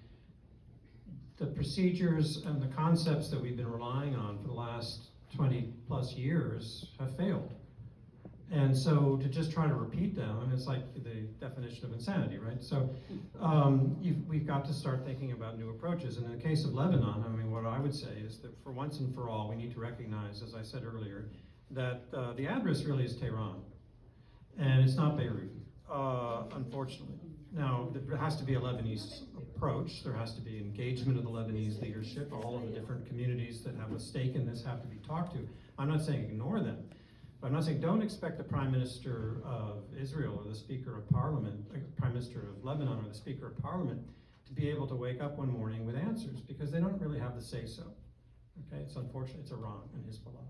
procedures and the concepts that we've been relying on for the last 20 plus years have failed. And so to just try to repeat them, and it's like the definition of insanity, right? So we've got to start thinking about new approaches. And in the case of Lebanon, I mean, what I would say is that for once and for all, we need to recognize, as I said earlier, that the address really is Tehran, and it's not Beirut, unfortunately. Now, there has to be a Lebanese approach. There has to be engagement of the Lebanese leadership. All of the different communities that have a stake in this have to be talked to. I'm not saying ignore them. But I'm not saying don't expect the Prime Minister of Israel or the Speaker of Parliament, Prime Minister of Lebanon or the Speaker of Parliament to be able to wake up one morning with answers, because they don't really have the say-so. Okay, it's unfortunate, it's Iran and Hezbollah.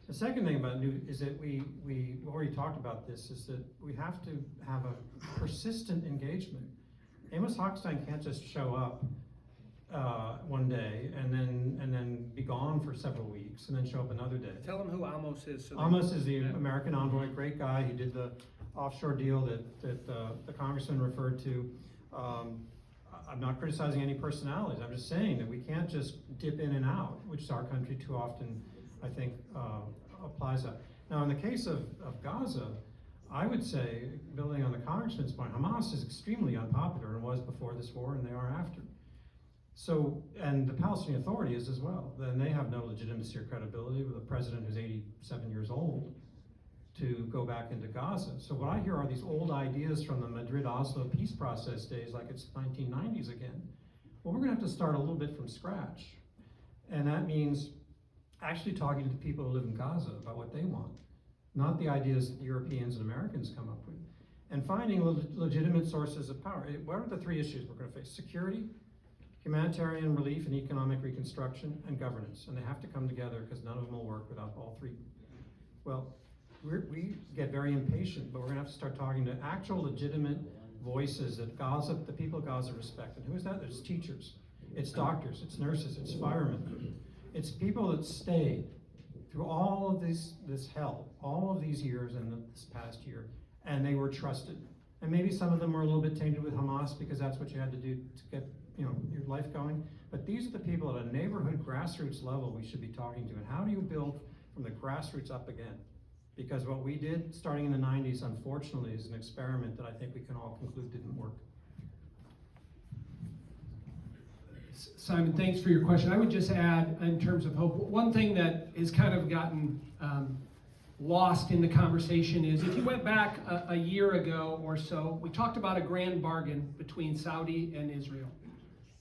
The second thing about new is that we already talked about this, is that we have to have a persistent engagement. Amos Hochstein can't just show up one day and then be gone for several weeks and then show up another day. Tell them who Amos is. Amos is the American envoy, great guy. He did the offshore deal that the Congressman referred to. I'm not criticizing any personalities. I'm just saying that we can't just dip in and out, which our country too often, I think, applies that. Now, in the case of Gaza, I would say, building on the Congressman's point, Hamas is extremely unpopular and was before this war, and they are after. So, and the Palestinian Authority is as well. Then they have no legitimacy or credibility with a president who's 87 years old to go back into Gaza. So what I hear are these old ideas from the Madrid-Oslo peace process days, like it's 1990s again. Well, we're gonna have to start a little bit from scratch. And that means actually talking to the people who live in Gaza about what they want, not the ideas that Europeans and Americans come up with. And finding legitimate sources of power. What are the 3 issues we're gonna face? Security, humanitarian relief and economic reconstruction, and governance. And they have to come together because none of them will work without all 3. Well, we get very impatient, but we're gonna have to start talking to actual legitimate voices that Gaza, the people of Gaza respect. And who is that? It's teachers, it's doctors, it's nurses, it's firemen. It's people that stayed through all of this hell, all of these years and this past year, and they were trusted. And maybe some of them were a little bit tainted with Hamas because that's what you had to do to get your life going. But these are the people at a neighborhood grassroots level we should be talking to. And how do you build from the grassroots up again? Because what we did starting in the 90s, unfortunately, is an experiment that I think we can all conclude didn't work. Simon, thanks for your question. I would just add, in terms of hope, one thing that has kind of gotten lost in the conversation is, if you went back a year ago or so, we talked about a grand bargain between Saudi and Israel.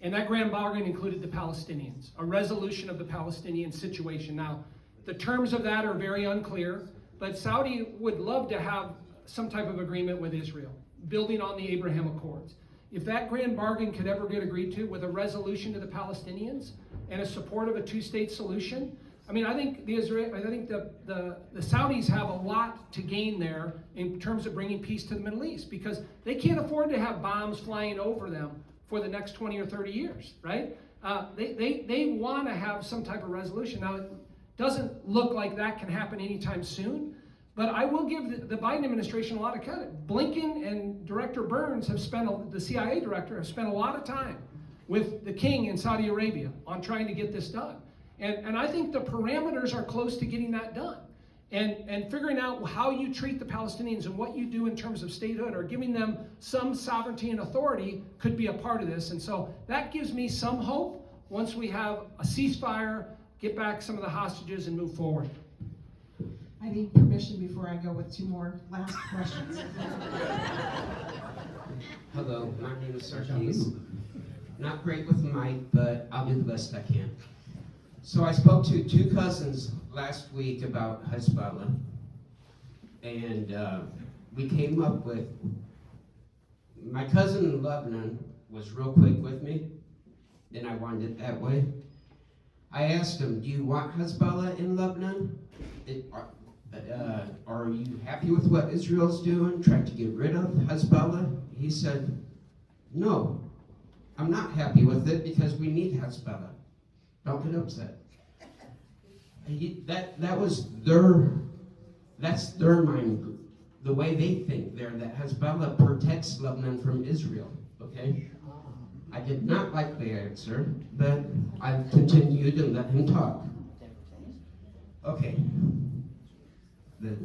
And that grand bargain included the Palestinians, a resolution of the Palestinian situation. Now, the terms of that are very unclear, but Saudi would love to have some type of agreement with Israel, building on the Abraham Accords. If that grand bargain could ever get agreed to with a resolution to the Palestinians and a support of a two-state solution, I mean, I think the Saudis have a lot to gain there in terms of bringing peace to the Middle East, because they can't afford to have bombs flying over them for the next 20 or 30 years, right? They want to have some type of resolution. Now, it doesn't look like that can happen anytime soon, but I will give the Biden administration a lot of credit. Blinken and Director Burns have spent, the CIA director, have spent a lot of time with the king in Saudi Arabia on trying to get this done. And I think the parameters are close to getting that done. And figuring out how you treat the Palestinians and what you do in terms of statehood or giving them some sovereignty and authority could be a part of this. And so that gives me some hope once we have a ceasefire, get back some of the hostages and move forward. I need permission before I go with two more last questions. Hello, my name is Sarkis. Not great with the mic, but I'll do the best I can. So I spoke to two cousins last week about Hezbollah, and we came up with, my cousin in Lebanon was real quick with me, and I wanted it that way. I asked him, do you want Hezbollah in Lebanon? Are you happy with what Israel's doing, trying to get rid of Hezbollah? He said, no, I'm not happy with it because we need Hezbollah. Don't get upset. That's their mind, the way they think there, that Hezbollah protects Lebanon from Israel, okay? I did not like the answer, but I continued and let him talk. Okay. The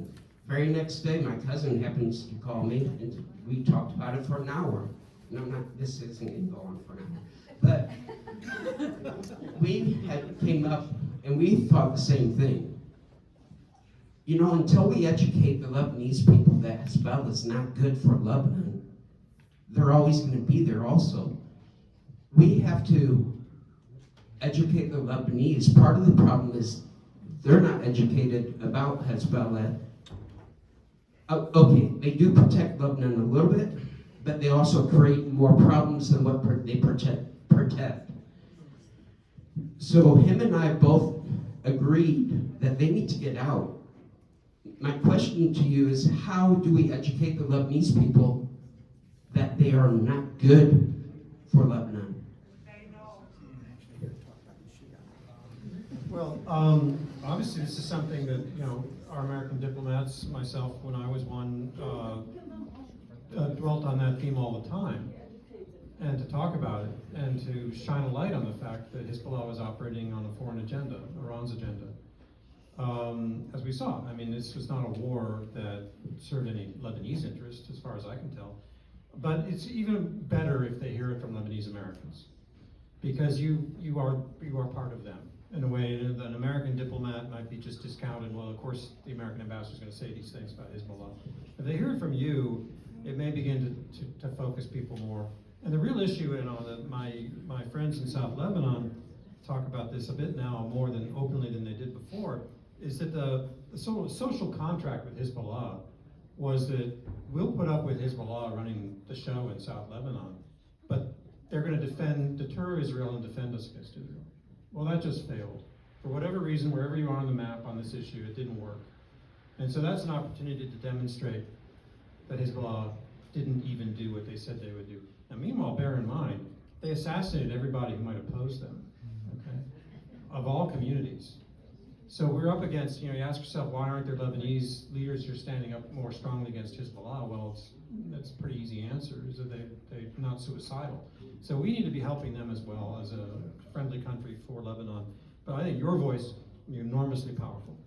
very next day, my cousin happens to call me, and we talked about it for an hour. And this isn't going to go on for an hour. But we came up, and we thought the same thing. You know, until we educate the Lebanese people that Hezbollah is not good for Lebanon, they're always going to be there also. We have to educate the Lebanese. Part of the problem is they're not educated about Hezbollah. Okay, they do protect Lebanon a little bit, but they also create more problems than what they protect. So him and I both agreed that they need to get out. My question to you is, how do we educate the Lebanese people that they are not good for Lebanon? Well, obviously this is something that, you know, our American diplomats, myself, when I was one, dwelt on that theme all the time, and to talk about it, and to shine a light on the fact that Hezbollah was operating on a foreign agenda, Iran's agenda. As we saw, I mean, this was not a war that served any Lebanese interest, as far as I can tell. But it's even better if they hear it from Lebanese-Americans, because you are part of them. In a way, an American diplomat might be just discounted. Well, of course, the American ambassador is going to say these things about Hezbollah. If they hear it from you, it may begin to focus people more. And the real issue, you know, that my friends in South Lebanon talk about this a bit now, more than openly than they did before, is that the social contract with Hezbollah was that we'll put up with Hezbollah running the show in South Lebanon, but they're going to deter Israel and defend us against Israel. Well, that just failed. For whatever reason, wherever you are on the map on this issue, it didn't work. And so that's an opportunity to demonstrate that Hezbollah didn't even do what they said they would do. Now, meanwhile, bear in mind, they assassinated everybody who might oppose them, okay, of all communities. So we're up against, you know, you ask yourself, why aren't there Lebanese leaders who are standing up more strongly against Hezbollah? Well, that's a pretty easy answer, is that they're not suicidal. So we need to be helping them as well, as a friendly country for Lebanon. But I think your voice is enormously powerful.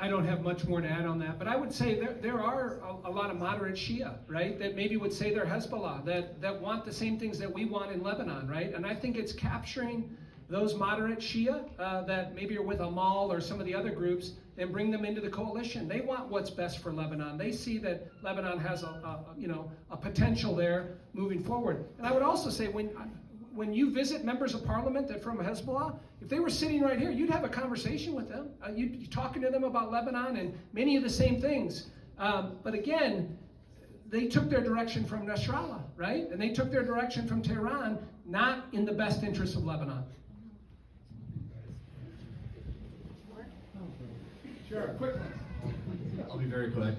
I don't have much more to add on that, but I would say there are a lot of moderate Shia, right, that maybe would say they're Hezbollah, that want the same things that we want in Lebanon, right? And I think it's capturing those moderate Shia that maybe are with Amal or some of the other groups and bring them into the coalition. They want what's best for Lebanon. They see that Lebanon has a potential there moving forward. And I would also say when you visit members of parliament that from Hezbollah, if they were sitting right here, you'd have a conversation with them. You'd be talking to them about Lebanon and many of the same things. But again, they took their direction from Nasrallah, right? And they took their direction from Tehran, not in the best interest of Lebanon. Sure, quick one. I'll be very quick.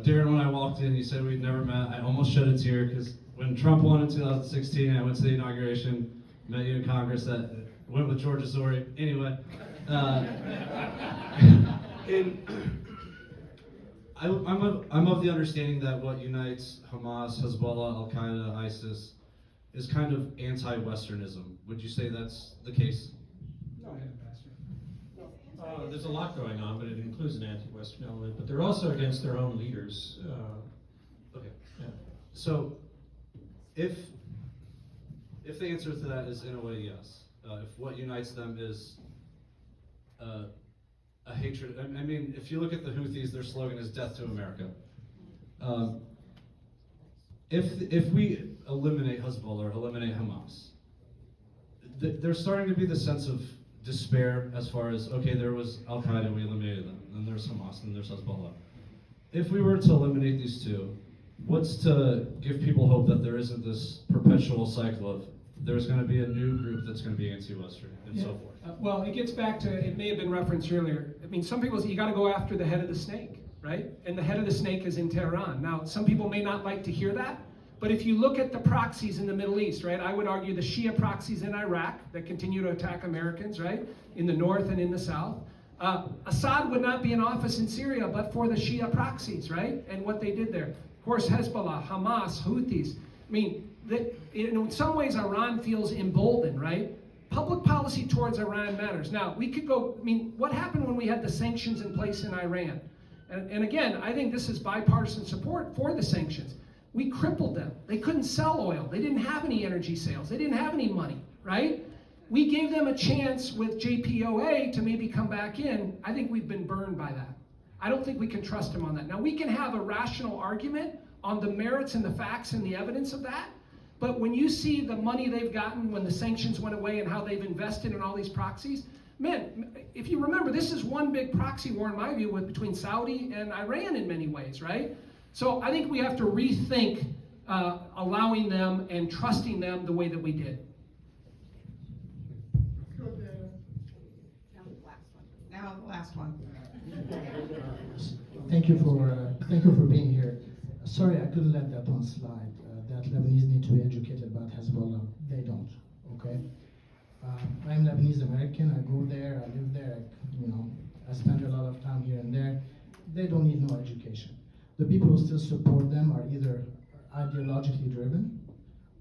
Darin, when I walked in, you said we'd never met. I almost shed a tear because when Trump won in 2016, I went to the inauguration, met you in Congress, went with Georgia Zori. Anyway, I'm of the understanding that what unites Hamas, Hezbollah, Al Qaeda, ISIS is kind of anti-Westernism. Would you say that's the case? There's a lot going on, but it includes an anti-Western element. But they're also against their own leaders. Okay. Yeah. So, if the answer to that is in a way yes, if what unites them is a hatred, I mean, if you look at the Houthis, their slogan is "Death to America." If we eliminate Hezbollah or eliminate Hamas, there's starting to be the sense of despair as far as, okay, there was Al Qaeda, we eliminated them, and there's Hamas, and there's Hezbollah. If we were to eliminate these two, what's to give people hope that there isn't this perpetual cycle of there's going to be a new group that's going to be anti-Western and so forth? Well, it gets back to, it may have been referenced earlier. I mean, some people say you got to go after the head of the snake, right? And the head of the snake is in Tehran. Now, some people may not like to hear that, but if you look at the proxies in the Middle East, right, I would argue the Shia proxies in Iraq that continue to attack Americans, right, in the north and in the south. Assad would not be in office in Syria but for the Shia proxies, right, and what they did there. Of course, Hezbollah, Hamas, Houthis. I mean, in some ways, Iran feels emboldened, right? Public policy towards Iran matters. Now, we could go, I mean, what happened when we had the sanctions in place in Iran? And again, I think this is bipartisan support for the sanctions. We crippled them. They couldn't sell oil. They didn't have any energy sales. They didn't have any money, right? We gave them a chance with JPOA to maybe come back in. I think we've been burned by that. I don't think we can trust them on that. Now, we can have a rational argument on the merits and the facts and the evidence of that, but when you see the money they've gotten when the sanctions went away and how they've invested in all these proxies, man, if you remember, this is one big proxy war, in my view, between Saudi and Iran in many ways, right? So I think we have to rethink allowing them and trusting them the way that we did. Now the last one. Thank you for being here. Sorry, I couldn't let that one slide. That Lebanese need to be educated about Hezbollah. They don't. Okay. I'm Lebanese-American. I go there. I live there. I spend a lot of time here and there. They don't need no education. The people who still support them are either ideologically driven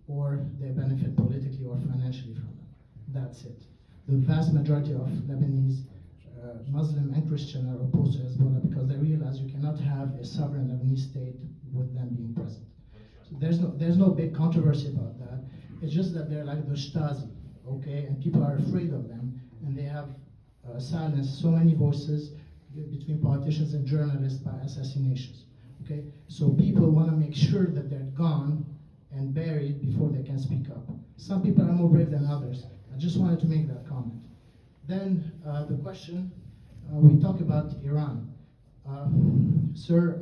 or they benefit politically or financially from them. That's it. The vast majority of Lebanese, Muslim and Christian, are opposed to Hezbollah because they realize you cannot have a sovereign Lebanese state with them being present. So there's no big controversy about that. It's just that they're like the Stasi, okay? And people are afraid of them, and they have silenced so many voices between politicians and journalists by assassinations. Okay, so people want to make sure that they're gone and buried before they can speak up. Some people are more brave than others. I just wanted to make that comment. Then the question, we talk about Iran. Sir,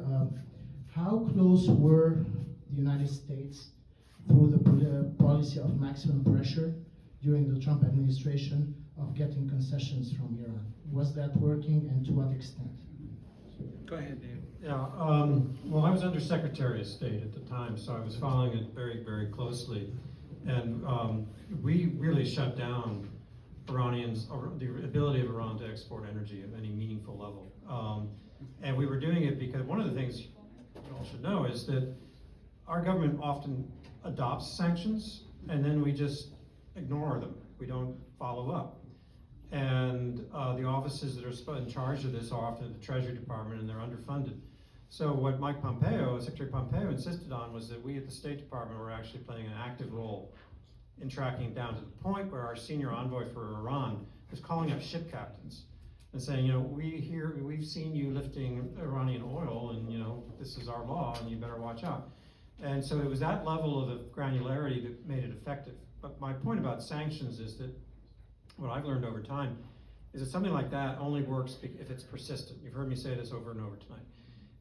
how close were the United States through the policy of maximum pressure during the Trump administration of getting concessions from Iran? Was that working, and to what extent? Go ahead, Dave. Yeah, well, I was Undersecretary of State at the time, so I was following it very, very closely. And we really shut down the ability of Iran to export energy at any meaningful level. And we were doing it because one of the things you all should know is that our government often adopts sanctions and then we just ignore them. We don't follow up. And the offices that are in charge of this are often at the Treasury Department, and they're underfunded. So what Secretary Pompeo insisted on was that we at the State Department were actually playing an active role in tracking it down to the point where our senior envoy for Iran was calling up ship captains and saying, you know, we've seen you lifting Iranian oil, and you know, this is our law, and you better watch out. And so it was that level of granularity that made it effective. But my point about sanctions is that what I've learned over time is that something like that only works if it's persistent. You've heard me say this over and over tonight.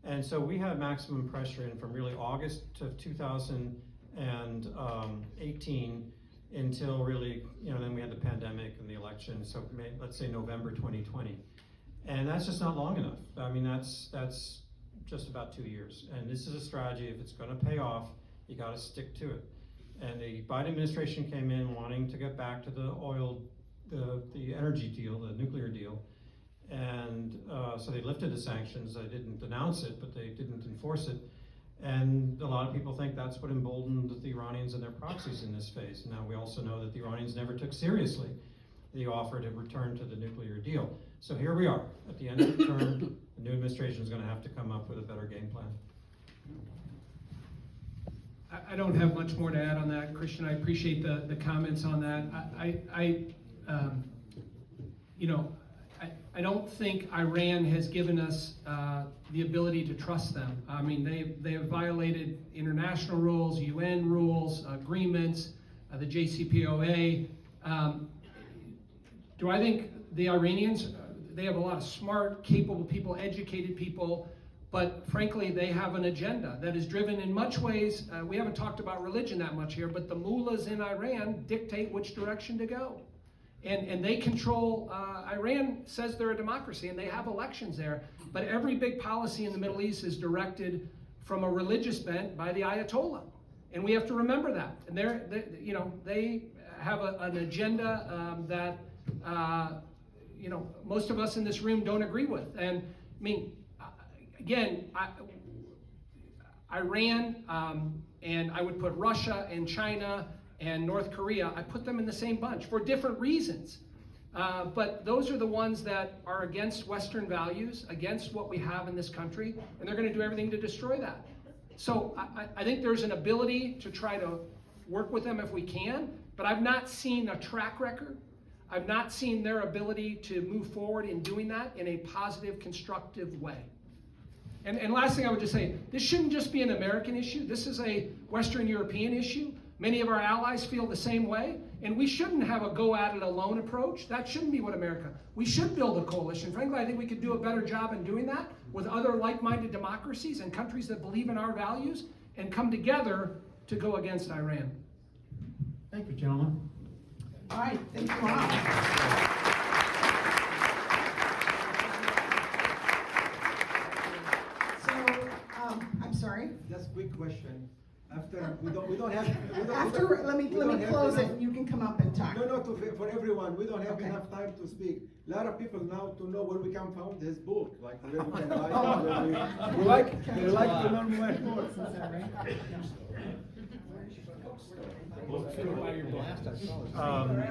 And so we had maximum pressure in from really August of 2018 until really, you know, then we had the pandemic and the election, so let's say November 2020. And that's just not long enough. I mean, that's just about 2 years. And this is a strategy, if it's gonna pay off, you gotta stick to it. And the Biden administration came in wanting to get back to the energy deal, the nuclear deal. And so they lifted the sanctions. They didn't denounce it, but they didn't enforce it. And a lot of people think that's what emboldened the Iranians and their proxies in this phase. Now, we also know that the Iranians never took seriously the offer to return to the nuclear deal. So here we are. At the end of the term, the new administration is going to have to come up with a better game plan. I don't have much more to add on that, Christian. I appreciate the comments on that. I don't think Iran has given us the ability to trust them. I mean, they have violated international rules, UN rules, agreements, the JCPOA. Do I think the Iranians, they have a lot of smart, capable people, educated people, but frankly, they have an agenda that is driven in much ways. We haven't talked about religion that much here, but the mullahs in Iran dictate which direction to go. And they control, Iran says they're a democracy and they have elections there, but every big policy in the Middle East is directed from a religious bent by the Ayatollah. And we have to remember that. And they have an agenda that, most of us in this room don't agree with. And I mean, again, Iran, and I would put Russia and China and North Korea, I put them in the same bunch for different reasons. But those are the ones that are against Western values, against what we have in this country, and they're going to do everything to destroy that. So I think there's an ability to try to work with them if we can, but I've not seen a track record. I've not seen their ability to move forward in doing that in a positive, constructive way. And last thing I would just say, this shouldn't just be an American issue. This is a Western European issue. Many of our allies feel the same way, and we shouldn't have a go-at-it-alone approach. That shouldn't be what America. We should build a coalition. Frankly, I think we could do a better job in doing that with other like-minded democracies and countries that believe in our values and come together to go against Iran. Thank you, gentlemen. All right, thank you all. So, I'm sorry. Just quick question. After we don't have. Let me close it, and you can come up and talk. No, for everyone. We don't have enough time to speak. A lot of people now to know where we can find this book, like where we can buy it. We like to learn more.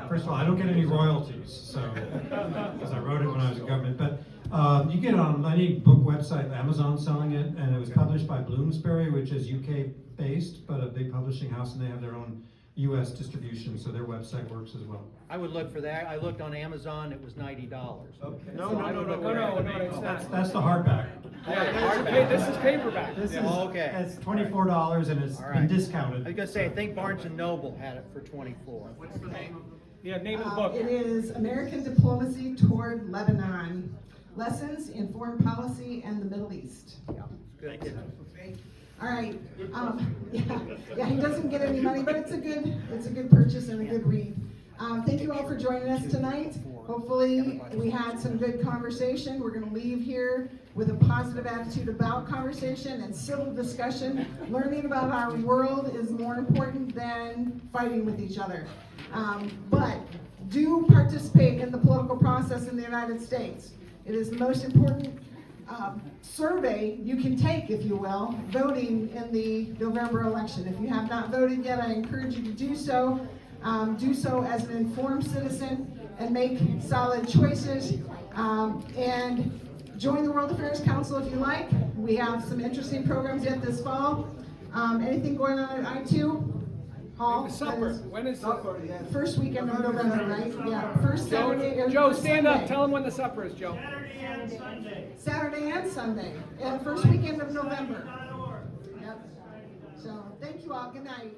First of all, I don't get any royalties, so because I wrote it when I was in government. But you get it on any book website, Amazon selling it, and it was published by Bloomsbury, which is UK based, but a big publishing house, and they have their own US distribution, so their website works as well. I would look for that. I looked on Amazon, it was $90. Okay. No, It's not. That's the hardback. This is paperback. This is okay. It's $24 and it's been discounted. I was gonna say, I think Barnes & Noble had it for $24. What's the name? Yeah, name of the book. It is American Diplomacy Toward Lebanon, Lessons in Foreign Policy and the Middle East. Yeah, good. All right. Yeah, he doesn't get any money, but it's a good purchase and a good read. Thank you all for joining us tonight. Hopefully, we had some good conversation. We're going to leave here with a positive attitude about conversation and civil discussion. Learning about our world is more important than fighting with each other. But do participate in the political process in the United States. It is the most important survey you can take, if you will, voting in the November election. If you have not voted yet, I encourage you to do so. Do so as an informed citizen and make solid choices. And join the World Affairs Council if you like. We have some interesting programs yet this fall. Anything going on at I2? Hall. The supper, when is Supper, the? yes. First weekend of November, right? Yeah, first Saturday or Joe, first stand up, Sunday. tell them when the supper is, Joe. Saturday and Sunday, and first weekend of November. Yep. So, thank you all, good night.